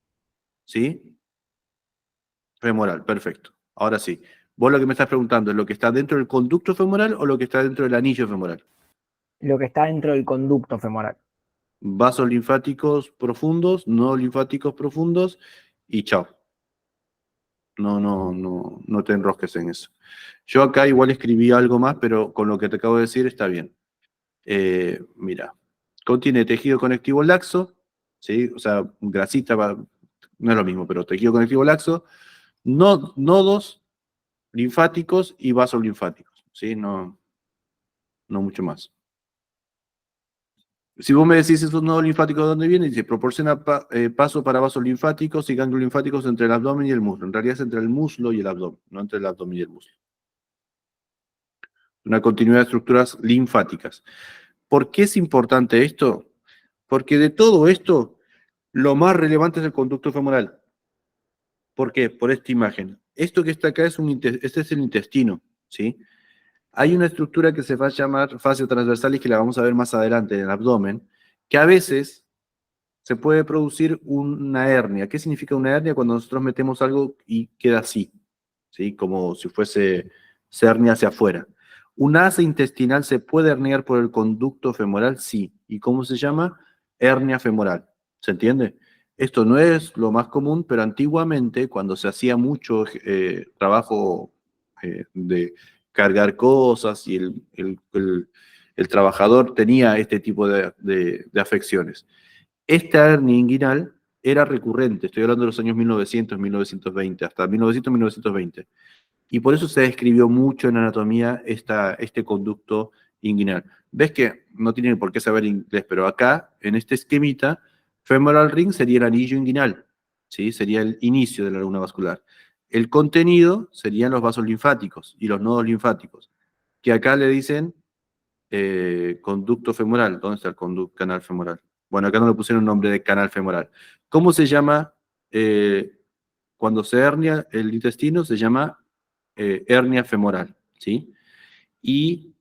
¿sí? Femoral, perfecto. Ahora sí. Vos lo que me estás preguntando es lo que está dentro del conducto femoral o lo que está dentro del anillo femoral. Lo que está dentro del conducto femoral. Vasos linfáticos profundos, no linfáticos profundos y chao. No te enrosques en eso. Yo acá igual escribí algo más, pero con lo que te acabo de decir está bien. Mira, contiene tejido conectivo laxo, ¿sí? O sea, grasita, no es lo mismo, pero tejido conectivo laxo, nodos linfáticos y vasos linfáticos, ¿sí? No, no mucho más. Si vos me decís esos nodos linfáticos de dónde vienen, dice proporciona paso para vasos linfáticos y ganglios linfáticos entre el abdomen y el muslo. En realidad es entre el muslo y el abdomen, no entre el abdomen y el muslo. Una continuidad de estructuras linfáticas. ¿Por qué es importante esto? Porque de todo esto, lo más relevante es el conducto femoral. ¿Por qué? Por esta imagen. Esto que está acá este es el intestino, ¿sí? Hay una estructura que se va a llamar fascia transversalis, que la vamos a ver más adelante en el abdomen, que a veces se puede producir una hernia. ¿Qué significa una hernia? Cuando nosotros metemos algo y queda así, ¿sí? Como si fuese hernia hacia afuera. ¿Un asa intestinal se puede herniar por el conducto femoral? Sí. ¿Y cómo se llama? Hernia femoral. ¿Se entiende? Esto no es lo más común, pero antiguamente, cuando se hacía mucho trabajo de cargar cosas y el trabajador tenía este tipo de afecciones. Esta hernia inguinal era recurrente, estoy hablando de los años 1900, 1920, hasta 1900, 1920. Y por eso se describió mucho en anatomía este conducto inguinal. Ves que no tienen por qué saber inglés, pero acá, en este esquemita, femoral ring sería el anillo inguinal, ¿sí? Sería el inicio de la laguna vascular. El contenido serían los vasos linfáticos y los nodos linfáticos, que acá le dicen conducto femoral. ¿Dónde está el canal femoral? Bueno, acá no le pusieron nombre de canal femoral. ¿Cómo se llama cuando se hernia el intestino? Se llama hernia femoral, ¿sí? Y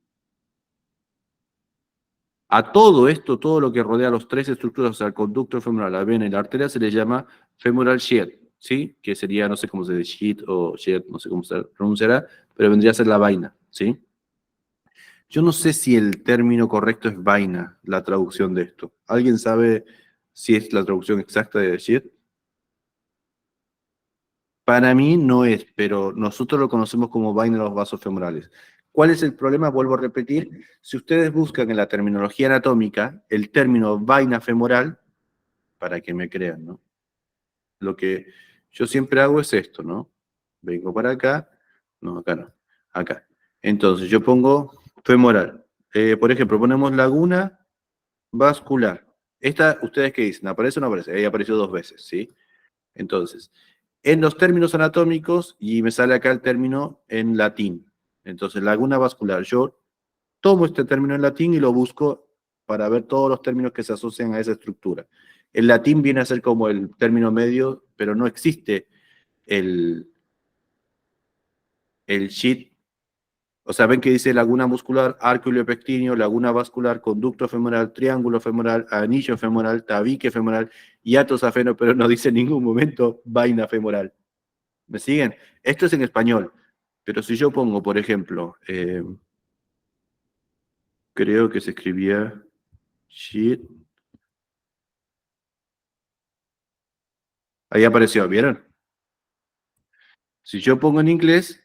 a todo esto, todo lo que rodea los tres estructuras, o sea, el conducto femoral, la vena y la arteria, se le llama femoral sheath, ¿sí? Que sería, no sé cómo se dice, sheath o sheath, no sé cómo se pronunciará, pero vendría a ser la vaina, ¿sí? Yo no sé si el término correcto es vaina, la traducción de esto. ¿Alguien sabe si es la traducción exacta de sheath? Para mí no es, pero nosotros lo conocemos como vaina de los vasos femorales. ¿Cuál es el problema? Vuelvo a repetir. Si ustedes buscan en la terminología anatómica el término vaina femoral, para que me crean, ¿no? Lo que yo siempre hago es esto, ¿no? Vengo para acá, no, acá no, acá. Entonces yo pongo femoral. Por ejemplo, ponemos laguna vascular. Esta, ¿ustedes qué dicen? ¿Aparece o no aparece? Ahí apareció 2 veces, ¿sí? Entonces, en los términos anatómicos, y me sale acá el término en latín. Entonces, laguna vascular. Yo tomo este término en latín y lo busco para ver todos los términos que se asocian a esa estructura. El latín viene a ser como el término medio, pero no existe el sheath. O sea, ven que dice laguna muscular, arco iliopectíneo, laguna vascular, conducto femoral, triángulo femoral, anillo femoral, tabique femoral, hiato safeno, pero no dice en ningún momento vaina femoral. ¿Me siguen? Esto es en español, pero si yo pongo, por ejemplo, creo que se escribía sheath. Ahí apareció, ¿vieron? Si yo pongo en inglés,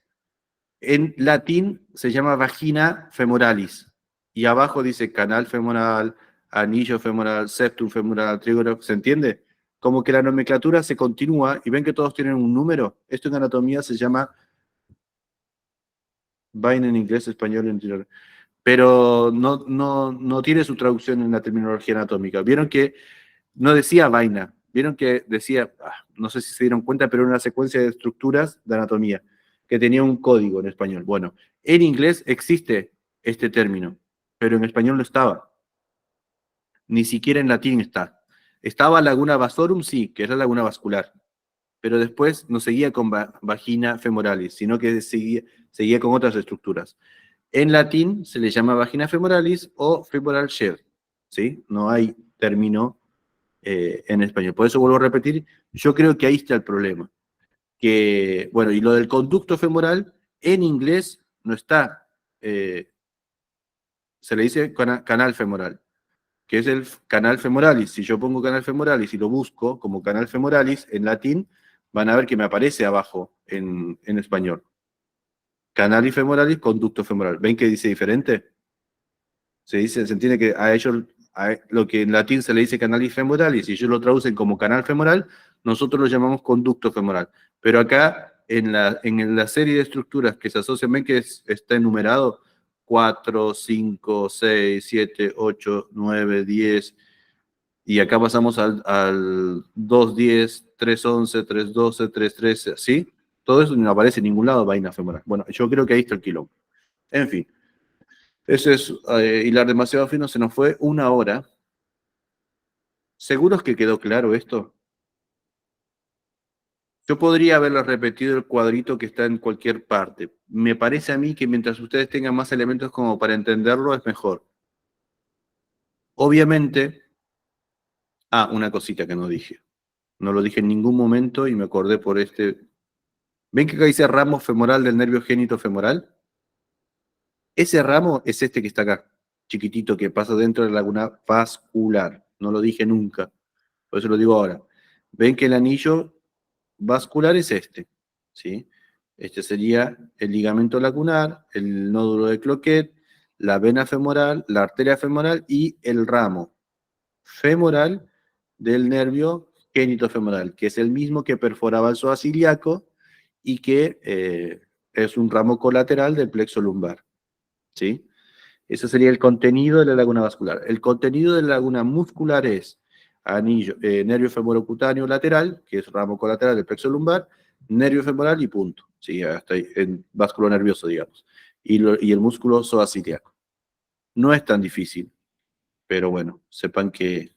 en latín se llama vagina femoralis. Y abajo dice canal femoral, anillo femoral, septum femoral, trígono. ¿Se entiende? Como que la nomenclatura se continúa y ven que todos tienen un número. Esto en anatomía se llama vaina en inglés, español, en pero no tiene su traducción en la terminología anatómica. Vieron que no decía vaina, vieron que decía, no sé si se dieron cuenta, pero era una secuencia de estructuras de anatomía que tenía un código en español. Bueno, en inglés existe este término, pero en español no estaba. Ni siquiera en latín está. Estaba laguna vasorum, sí, que es la laguna vascular, pero después no seguía con vagina femoralis, sino que seguía con otras estructuras. En latín se le llama vagina femoralis o femoral sheath, ¿sí? No hay término en español. Por eso vuelvo a repetir, yo creo que ahí está el problema. Que, bueno, y lo del conducto femoral, en inglés no está, se le dice canal femoral, que es el canal femoralis. Si yo pongo canal femoralis y lo busco como canal femoralis en latín, van a ver que me aparece abajo en español. Canalis femoralis, conducto femoral. ¿Ven que dice diferente? Se entiende que a ellos, lo que en latín se le dice canalis femoralis, y ellos lo traducen como canal femoral, nosotros lo llamamos conducto femoral. Pero acá, en la serie de estructuras que se asocian, ven que está enumerado, 4, 5, 6, 7, 8, 9, 10, y acá pasamos al 2, 10, 3, 11, 3, 12, 3, 13, ¿sí? Todo eso no aparece en ningún lado vaina femoral. Bueno, yo creo que ahí está el quilombo. En fin, eso es hilar demasiado fino, se nos fue 1 hora. ¿Seguros que quedó claro esto? Yo podría haberlo repetido el cuadrito que está en cualquier parte. Me parece a mí que mientras ustedes tengan más elementos como para entenderlo, es mejor. Obviamente, una cosita que no dije. No lo dije en ningún momento y me acordé por este. ¿Ven que acá dice ramo femoral del nervio génito femoral? Ese ramo es este que está acá, chiquitito, que pasa dentro de la laguna vascular. No lo dije nunca, por eso lo digo ahora. ¿Ven que el anillo vascular es este? ¿Sí? Este sería el ligamento lacunar, el nódulo de Cloquet, la vena femoral, la arteria femoral y el ramo femoral del nervio genitofemoral, que es el mismo que perforaba el psoas ilíaco y que es un ramo colateral del plexo lumbar. ¿Sí? Ese sería el contenido de la laguna vascular. El contenido de la laguna muscular es anillo, nervio femorocutáneo lateral, que es ramo colateral del plexo lumbar, nervio femoral y punto. Sí, hasta ahí, en básculo nervioso, digamos. Y el músculo psoas-ilíaco. No es tan difícil, pero bueno, sepan que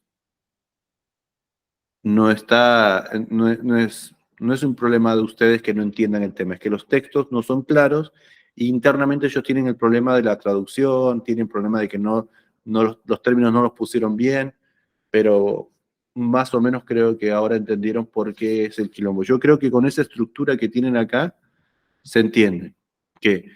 no está, no es un problema de ustedes que no entiendan el tema, es que los textos no son claros e internamente ellos tienen el problema de la traducción, tienen el problema de que los términos no los pusieron bien, pero más o menos creo que ahora entendieron por qué es el quilombo. Yo creo que con esa estructura que tienen acá se entiende que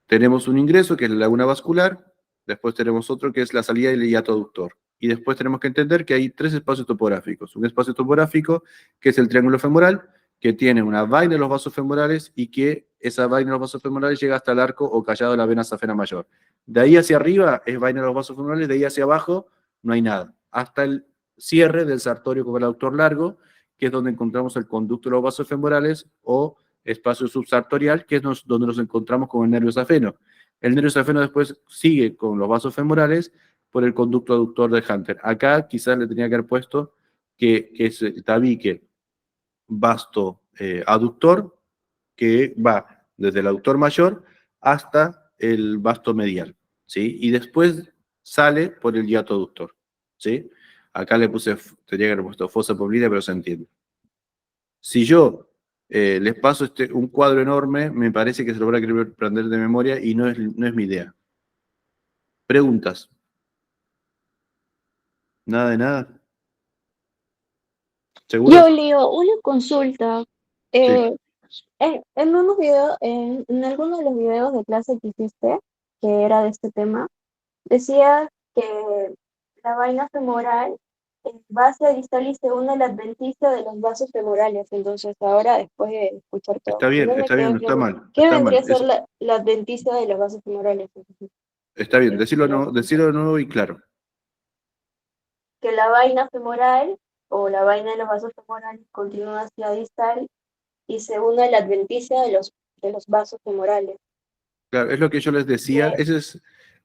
tenemos un ingreso que es la laguna vascular, después tenemos otro que es la salida del hiato aductor. Y después tenemos que entender que hay 3 espacios topográficos. Un espacio topográfico que es el triángulo femoral, que tiene una vaina en los vasos femorales y que esa vaina en los vasos femorales llega hasta el arco o callado de la vena safena mayor. De ahí hacia arriba es vaina en los vasos femorales, de ahí hacia abajo no hay nada. Hasta el cierre del sartorio con el aductor largo, que es donde encontramos el conducto de los vasos femorales o espacio subsartorial, que es donde nos encontramos con el nervio safeno. El nervio safeno después sigue con los vasos femorales por el conducto aductor de Hunter. Acá quizás le tenía que haber puesto que es el tabique vasto aductor, que va desde el aductor mayor hasta el vasto medial, ¿sí? Y después sale por el hiato aductor, ¿sí? Acá le puse, tenía que haber puesto fosa popltea, pero se entiende. Si yo les paso un cuadro enorme, me parece que se lo van a querer aprender de memoria y no es mi idea. ¿Preguntas? ¿Nada de nada? ¿Seguro? Yo, Leo, una consulta. Sí. En unos videos, en alguno de los videos de clase que hiciste, que era de este tema, decías que la vaina femoral base distal y se une a la adventicia de los vasos femorales. Entonces, ahora, después de escuchar todo, no me Está quedó bien, no está claro. mal. ¿Qué Está vendría a mal. ser la adventicia de los vasos femorales? Está bien, Eso quería decirlo consultar. de nuevo y claro. Que la vaina femoral o la vaina de los vasos femorales continúa hacia distal y se une a la adventicia de los vasos femorales. Claro, es lo que yo les decía. De-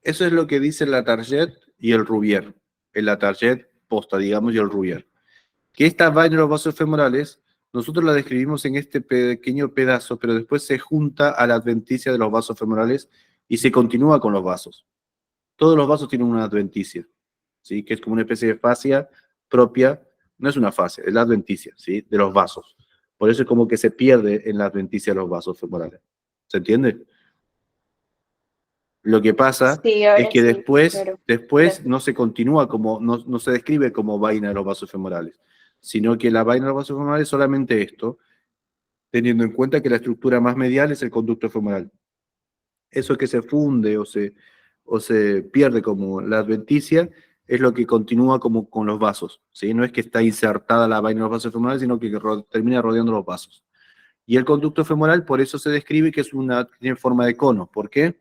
Eso es lo que dice la Target y el Rubier. La Target posta, digamos, y el Rubier. Que esta vaina de los vasos femorales, nosotros la describimos en este pequeño pedazo, pero después se junta a la adventicia de los vasos femorales y se continúa con los vasos. Todos los vasos tienen una adventicia, ¿sí? Que es como una especie de fascia propia, no es una fascia, es la adventicia, ¿sí? De los vasos. Por eso es como que se pierde en la adventicia de los vasos femorales. ¿Se entiende? Lo que pasa sí, es ahora que sí, después, claro, después gracias. no se continúa como, no se describe como vaina de los vasos femorales, sino que la vaina de los vasos femorales es solamente esto, teniendo en cuenta que la estructura más medial es el conducto femoral. Eso que se funde o se pierde como la adventicia es lo que continúa como con los vasos, ¿sí? No es que está insertada la vaina en los vasos femorales, sino que termina rodeando los vasos. Y el conducto femoral, por eso se describe que tiene forma de cono. ¿Por qué?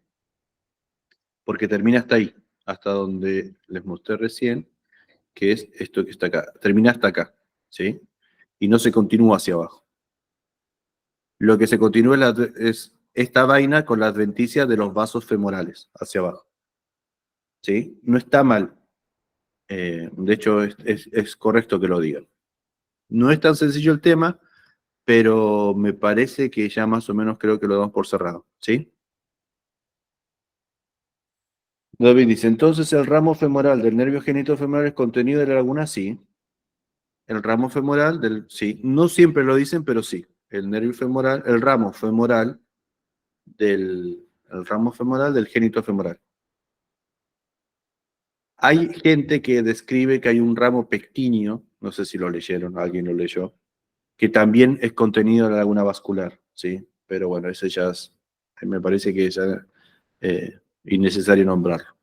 Porque termina hasta ahí, hasta donde les mostré recién, que es esto que está acá. Termina hasta acá, ¿sí? Y no se continúa hacia abajo. Lo que se continúa es esta vaina con la adventicia de los vasos femorales hacia abajo. ¿Sí? No está mal. De hecho, es correcto que lo digan. No es tan sencillo el tema, pero me parece que ya más o menos creo que lo damos por cerrado. ¿Sí? David dice, entonces el ramo femoral del nervio genitofemoral es contenido de la laguna, sí. El ramo femoral del, sí. No siempre lo dicen, pero sí. El nervio femoral, el ramo femoral del genitofemoral. Hay gente que describe que hay un ramo pectíneo, no sé si lo leyeron, alguien lo leyó, que también es contenido de la laguna vascular, ¿sí? Pero bueno, ese ya es, me parece que es innecesario nombrarlo.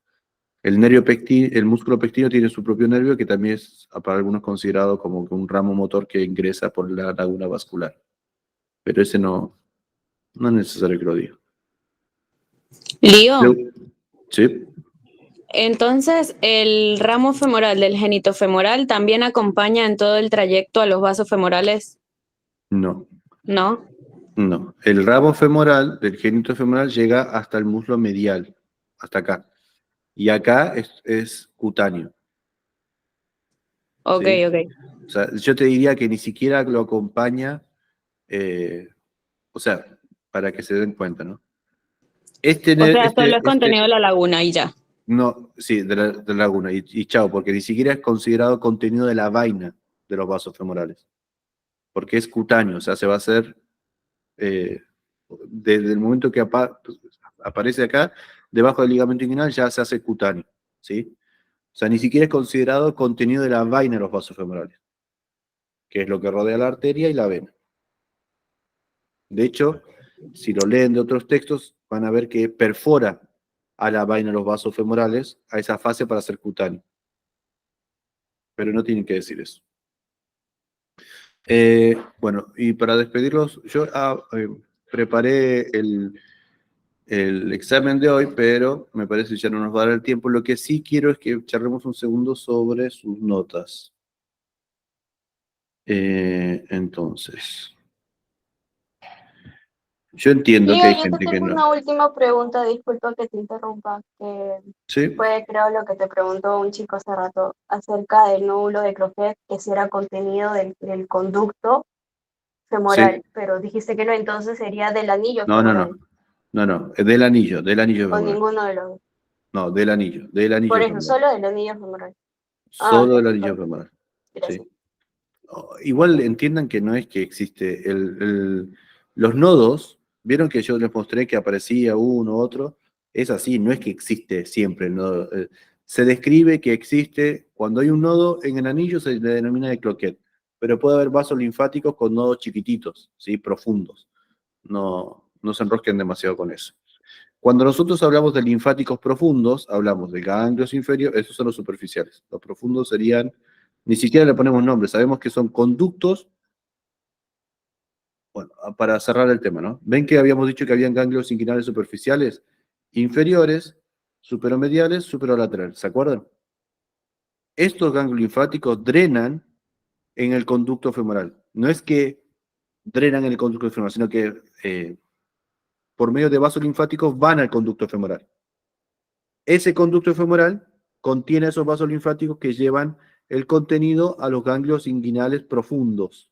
El el músculo pectíneo tiene su propio nervio que también es para algunos considerado como un ramo motor que ingresa por la laguna vascular. Pero ese no es necesario que lo diga. Lío, ¿Sí? entonces el ramo femoral del genitofemoral también acompaña en todo el trayecto a los vasos femorales, No. ¿no? No, el ramo femoral del genitofemoral llega hasta el muslo medial, hasta acá. Y acá es cutáneo. Ok, ¿Sí? ok. O sea, yo te diría que ni siquiera lo acompaña, o sea, para que se den cuenta, ¿no? O sea, solo es contenido de la laguna y ya. No, sí, de la laguna, y chao, porque ni siquiera es considerado contenido de la vaina de los vasos femorales. Porque es cutáneo, o sea, se va a hacer desde el momento que aparece acá, debajo del ligamento inguinal, ya se hace cutáneo, ¿sí? O sea, ni siquiera es considerado contenido de la vaina de los vasos femorales, que es lo que rodea la arteria y la vena. De hecho, si lo leen de otros textos, van a ver que perfora a la vaina de los vasos femorales, a esa fase para hacer cutáneo. Pero no tienen que decir eso. Bueno, y para despedirlos, yo preparé el examen de hoy, pero me parece que ya no nos va a dar el tiempo. Lo que sí quiero es que charlemos un segundo sobre sus notas. Entonces, yo entiendo que Lío, hay yo te gente que tengo no. una última pregunta, disculpa que te interrumpa, que ¿Sí? fue creo lo que te preguntó un chico hace rato acerca del nódulo de Croquet, que si era contenido del conducto femoral, Sí. pero dijiste que no, entonces sería del anillo No, femoral, es del anillo o femoral. ninguno de los dos. No, del anillo Por eso, femoral. solo del anillo femoral. Ah, Solo del ok, anillo ok, femoral. gracias. Sí. Igual entiendan que no es que existe. Los nodos, vieron que yo les mostré que aparecía uno, otro. Es así, no es que existe siempre el nodo. Se describe que existe, cuando hay un nodo en el anillo se le denomina de Cloquet, pero puede haber vasos linfáticos con nodos chiquititos, ¿sí? Profundos. No se enrosquen demasiado con eso. Cuando nosotros hablamos de linfáticos profundos, hablamos de ganglios inferiores, esos son los superficiales. Los profundos serían, ni siquiera le ponemos nombre, sabemos que son conductos. Bueno, para cerrar el tema, ¿no? ¿Ven que habíamos dicho que habían ganglios inguinales superficiales? Inferiores, superomediales, superolaterales, ¿se acuerdan? Estos ganglios linfáticos drenan en el conducto femoral. No es que drenan en el conducto femoral, sino que por medio de vasos linfáticos van al conducto femoral. Ese conducto femoral contiene esos vasos linfáticos que llevan el contenido a los ganglios inguinales profundos.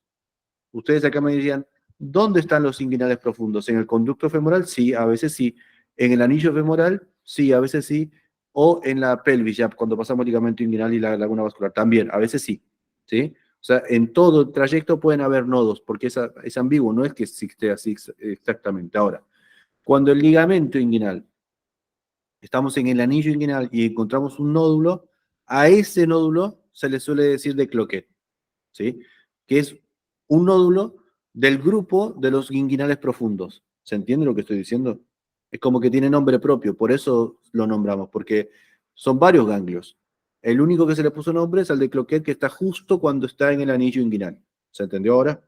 Ustedes acá me dirían, ¿dónde están los inguinales profundos? ¿En el conducto femoral? Sí, a veces sí. ¿En el anillo femoral? Sí, a veces sí. O en la pelvis, ya cuando pasamos el ligamento inguinal y la laguna vascular, también, a veces sí. ¿Sí? O sea, en todo el trayecto pueden haber nodos, porque es ambiguo, no es que existe así exactamente. Ahora, cuando el ligamento inguinal, estamos en el anillo inguinal y encontramos un nódulo, a ese nódulo se le suele decir de Cloquet, ¿sí? Que es un nódulo del grupo de los inguinales profundos. ¿Se entiende lo que estoy diciendo? Es como que tiene nombre propio, por eso lo nombramos, porque son varios ganglios. El único que se le puso nombre es el de Cloquet, que está justo cuando está en el anillo inguinal. ¿Se entendió ahora?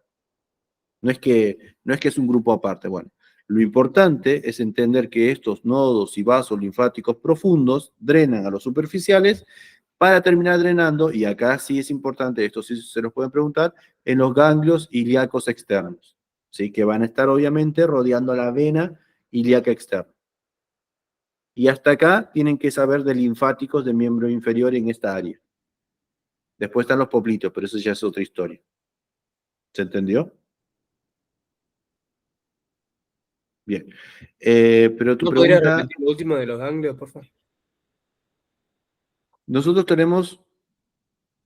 No es que es un grupo aparte. Bueno, lo importante es entender que estos nodos y vasos linfáticos profundos drenan a los superficiales para terminar drenando, y acá sí es importante, esto sí se nos pueden preguntar, en los ganglios ilíacos externos, ¿sí? Que van a estar obviamente rodeando la vena ilíaca externa. Y hasta acá tienen que saber de linfáticos de miembro inferior en esta área. Después están los poplitos, pero eso ya es otra historia. ¿Se entendió? Bien. Pero tu ¿No podría pregunta... repetir lo último de los ganglios, por favor? Nosotros tenemos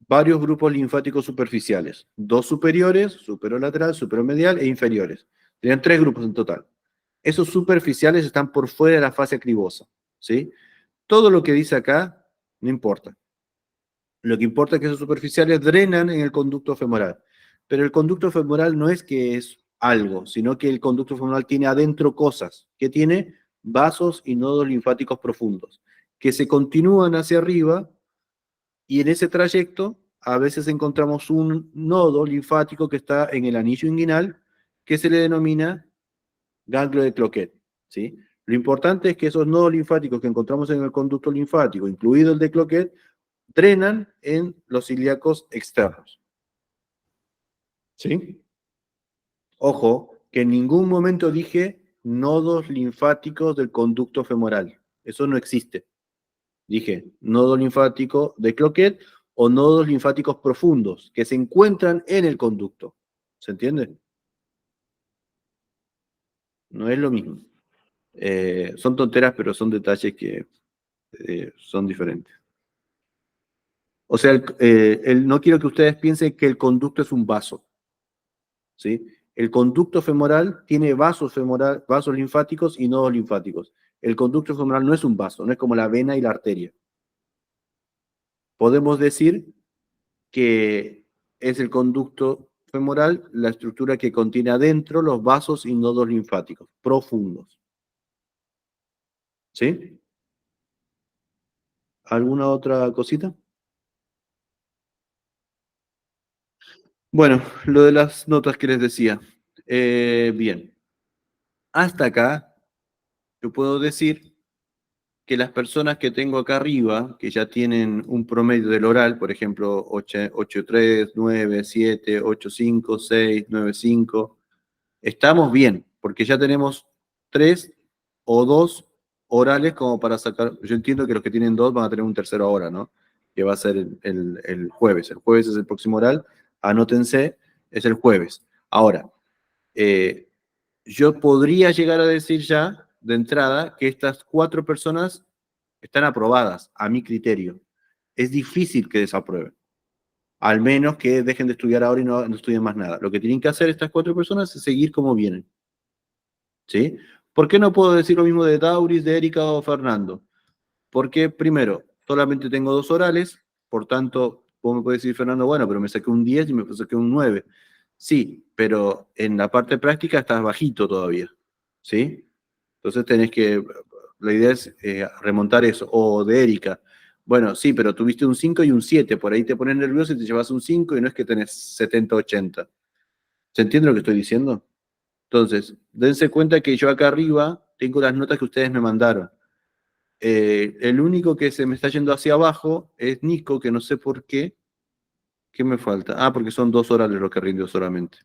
varios grupos linfáticos superficiales. 2 superiores, superolateral, superomedial e inferiores. Serían 3 grupos en total. Esos superficiales están por fuera de la fase acribosa, ¿sí? Todo lo que dice acá no importa. Lo que importa es que esos superficiales drenan en el conducto femoral. Pero el conducto femoral no es que es algo, sino que el conducto femoral tiene adentro cosas. ¿Qué tiene? Vasos y nodos linfáticos profundos, que se continúan hacia arriba, y en ese trayecto a veces encontramos un nodo linfático que está en el anillo inguinal, que se le denomina ganglio de Cloquet, ¿sí? Lo importante es que esos nodos linfáticos que encontramos en el conducto linfático, incluido el de Cloquet, drenan en los ilíacos externos. ¿Sí? Ojo, que en ningún momento dije nodos linfáticos del conducto femoral. Eso no existe. Dije nodo linfático de Cloquet o nodos linfáticos profundos que se encuentran en el conducto. ¿Se entiende? No es lo mismo. Son tonteras, pero son detalles que son diferentes. O sea, no quiero que ustedes piensen que el conducto es un vaso, ¿sí? El conducto femoral tiene vasos linfáticos y nodos linfáticos. El conducto femoral no es un vaso, no es como la vena y la arteria. Podemos decir que es el conducto femoral la estructura que contiene adentro los vasos y nodos linfáticos profundos. ¿Sí? ¿Alguna otra cosita? Bueno, lo de las notas que les decía. Bien. Hasta acá, yo puedo decir que las personas que tengo acá arriba, que ya tienen un promedio del oral, por ejemplo, 8.3, 9, 7, 8.5, 6, 9.5, estamos bien, porque ya tenemos 3 o 2 orales como para sacar. Yo entiendo que los que tienen 2 van a tener un tercero ahora, ¿no? Que va a ser el jueves. El jueves es el próximo oral. Anótense, es el jueves. Ahora, yo podría llegar a decir ya, de entrada, que estas 4 personas están aprobadas, a mi criterio. Es difícil que desaprueben. Al menos que dejen de estudiar ahora y no estudien más nada. Lo que tienen que hacer estas 4 personas es seguir como vienen. ¿Sí? ¿Por qué no puedo decir lo mismo de Dauris, de Erika o Fernando? Porque, primero, solamente tengo 2 orales, por tanto, vos me puedes decir, Fernando, bueno, pero me saqué un 10 y me saqué un 9. Sí, pero en la parte práctica estás bajito todavía. ¿Sí? Entonces tenés que, la idea es remontar eso. O de Erika, bueno, sí, pero tuviste un 5 y un 7, por ahí te pones nervioso y te llevas un 5 y no es que tenés 70, 80. ¿Se entiende lo que estoy diciendo? Entonces, dense cuenta que yo acá arriba tengo las notas que ustedes me mandaron. El único que se me está yendo hacia abajo es Nico, que no sé por qué. ¿Qué me falta? Ah, porque son 2 orales lo que rindió solamente.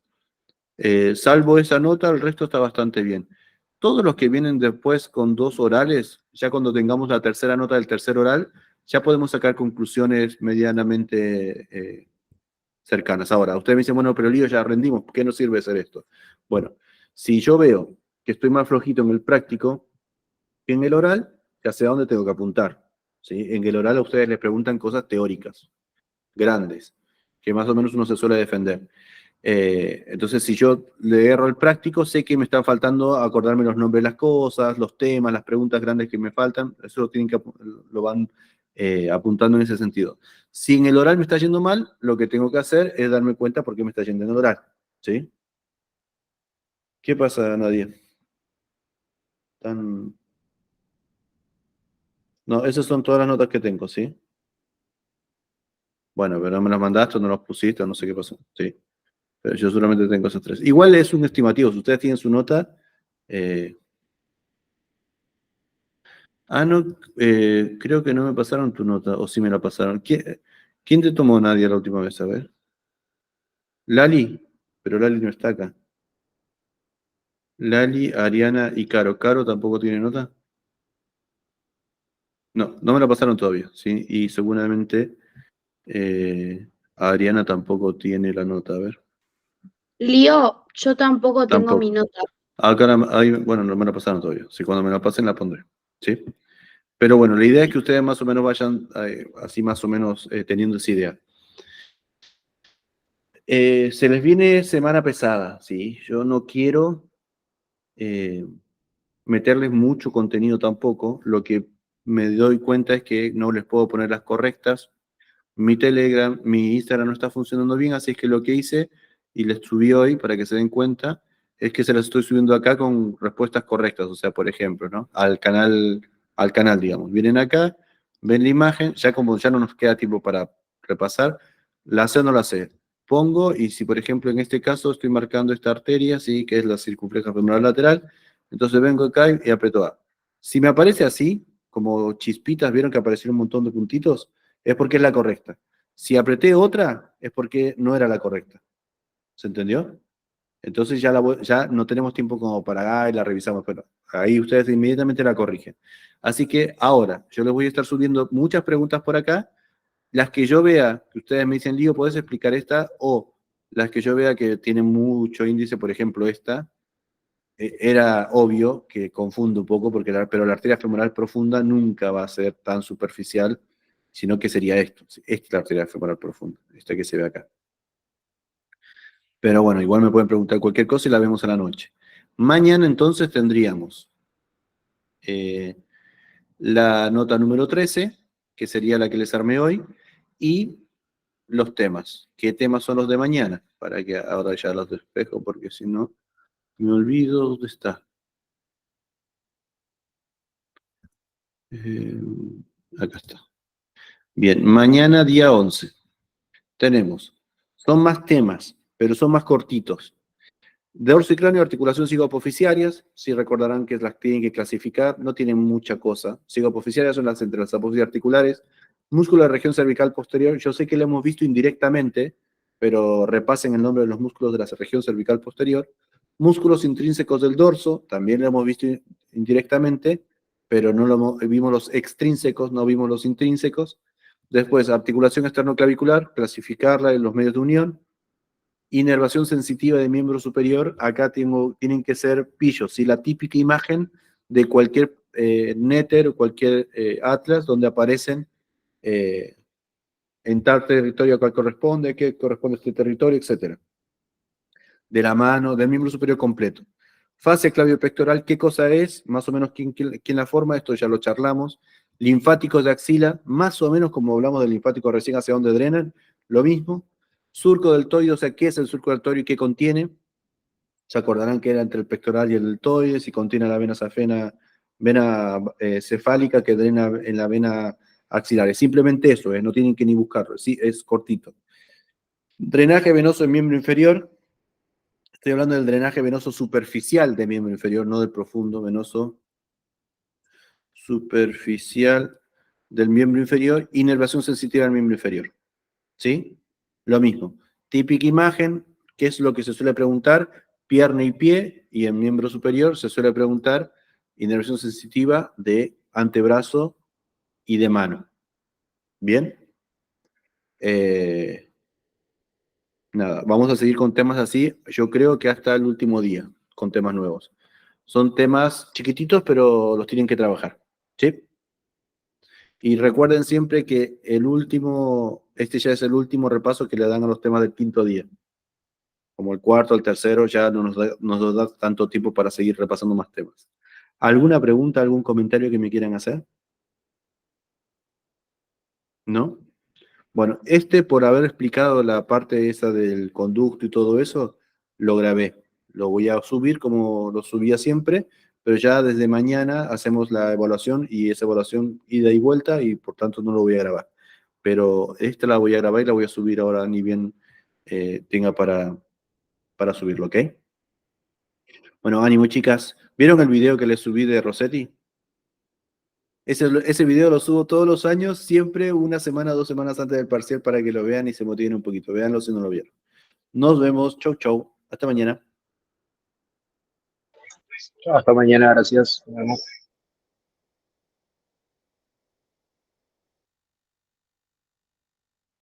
Salvo esa nota, el resto está bastante bien. Todos los que vienen después con 2 orales, ya cuando tengamos la tercera nota del tercer oral, ya podemos sacar conclusiones medianamente cercanas. Ahora, ustedes me dicen, bueno, pero Lío, ya rendimos, ¿por qué no sirve hacer esto? Bueno, si yo veo que estoy más flojito en el práctico que en el oral, ya sé a dónde tengo que apuntar. ¿Sí? En el oral a ustedes les preguntan cosas teóricas, grandes, que más o menos uno se suele defender. Entonces, si yo le erro el práctico, sé que me está faltando acordarme los nombres de las cosas, los temas, las preguntas grandes que me faltan. Eso lo van apuntando en ese sentido. Si en el oral me está yendo mal, lo que tengo que hacer es darme cuenta por qué me está yendo en el oral. ¿Sí? ¿Qué pasa, Nadia? No, esas son todas las notas que tengo, ¿sí? Bueno, pero no me las mandaste, no las pusiste, no sé qué pasó. Sí. Pero yo solamente tengo esas 3. Igual es un estimativo. Si ustedes tienen su nota. No, creo que no me pasaron tu nota, o sí me la pasaron. ¿Quién te tomó, Nadia, la última vez? A ver. Lali, pero Lali no está acá. Lali, Ariana y Caro. ¿Caro tampoco tiene nota? No, no me la pasaron todavía, ¿sí? Y seguramente Ariana tampoco tiene la nota, a ver. Lío, yo tampoco tengo mi Tampoco. nota. Acá, bueno, no me la pasaron todavía. Sí, cuando me la pasen la pondré, ¿sí? Pero bueno, la idea es que ustedes más o menos vayan así más o menos teniendo esa idea. Se les viene semana pesada, ¿sí? Yo no quiero meterles mucho contenido tampoco. Lo que me doy cuenta es que no les puedo poner las correctas. Mi Telegram, mi Instagram no está funcionando bien, así es que lo que hice y les subí hoy para que se den cuenta es que se las estoy subiendo acá con respuestas correctas. O sea, por ejemplo, ¿no? Al canal, digamos. Vienen acá, ven la imagen, ya como ya no nos queda tiempo para repasar, la sé o no la sé. Pongo, y si por ejemplo en este caso estoy marcando esta arteria, ¿sí? Que es la circunfleja femoral lateral, entonces vengo acá y aprieto A. Si me aparece así, como chispitas, vieron que aparecieron un montón de puntitos, es porque es la correcta. Si apreté otra, es porque no era la correcta. ¿Se entendió? Entonces ya no tenemos tiempo como para, y la revisamos, pero ahí ustedes inmediatamente la corrigen. Así que ahora, yo les voy a estar subiendo muchas preguntas por acá. Las que yo vea, que ustedes me dicen, Lío, ¿podés explicar esta? O las que yo vea que tienen mucho índice, por ejemplo esta, era obvio que confundo un poco, pero la arteria femoral profunda nunca va a ser tan superficial, sino que sería esto. Esta es la arteria femoral profunda, esta que se ve acá. Pero bueno, igual me pueden preguntar cualquier cosa y la vemos a la noche. Mañana entonces tendríamos la nota número 13, que sería la que les armé hoy, y los temas. ¿Qué temas son los de mañana? Para que ahora ya los despejo, porque si no, me olvido dónde está. Acá está. Bien, mañana día 11 tenemos, son más temas, pero son más cortitos. Dorso y cráneo, articulación cigoapoficiarias, si recordarán que las tienen que clasificar, no tienen mucha cosa. Cigoapoficiarias son las entre las apófisis articulares. Músculo de la región cervical posterior, yo sé que lo hemos visto indirectamente, pero repasen el nombre de los músculos de la región cervical posterior. Músculos intrínsecos del dorso, también lo hemos visto indirectamente, pero vimos los extrínsecos, no vimos los intrínsecos. Después, articulación esternoclavicular, clasificarla en los medios de unión. Inervación sensitiva de miembro superior, acá tienen que ser pillos, ¿sí? La típica imagen de cualquier néter o cualquier atlas donde aparecen en tal territorio a cual corresponde, qué corresponde a este territorio, etc. De la mano, del miembro superior completo. Fase clavio-pectoral, ¿qué cosa es? Más o menos, ¿quién la forma? Esto ya lo charlamos. Linfáticos de axila, más o menos como hablamos del linfático recién hacia dónde drenan, lo mismo. Surco deltoide, o sea, ¿qué es el surco deltoide y qué contiene? Se acordarán que era entre el pectoral y el deltoide, si contiene la vena safena, vena cefálica que drena en la vena axilar. Es simplemente eso, no tienen que ni buscarlo, sí, es cortito. Drenaje venoso en miembro inferior. Estoy hablando del drenaje venoso superficial de miembro inferior, no del profundo venoso superficial del miembro inferior. Inervación sensitiva del miembro inferior. ¿Sí? Lo mismo. Típica imagen, ¿qué es lo que se suele preguntar? Pierna y pie, y en miembro superior se suele preguntar inervación sensitiva de antebrazo y de mano. ¿Bien? Nada, vamos a seguir con temas así, yo creo que hasta el último día, con temas nuevos. Son temas chiquititos, pero los tienen que trabajar. ¿Sí? Y recuerden siempre que este ya es el último repaso que le dan a los temas del quinto día. Como el cuarto, el tercero, ya no nos da tanto tiempo para seguir repasando más temas. ¿Alguna pregunta, algún comentario que me quieran hacer? ¿No? Bueno, por haber explicado la parte esa del conducto y todo eso, lo grabé. Lo voy a subir como lo subía siempre, pero ya desde mañana hacemos la evaluación y esa evaluación ida y vuelta y por tanto no lo voy a grabar. Pero esta la voy a grabar y la voy a subir ahora ni bien tenga para subirlo, ¿ok? Bueno, ánimo chicas. ¿Vieron el video que les subí de Rossetti? Ese video lo subo todos los años, siempre una semana, 2 semanas antes del parcial para que lo vean y se motiven un poquito. Véanlo si no lo vieron. Nos vemos. Chau, chau. Hasta mañana. Hasta mañana, gracias. Nos vemos.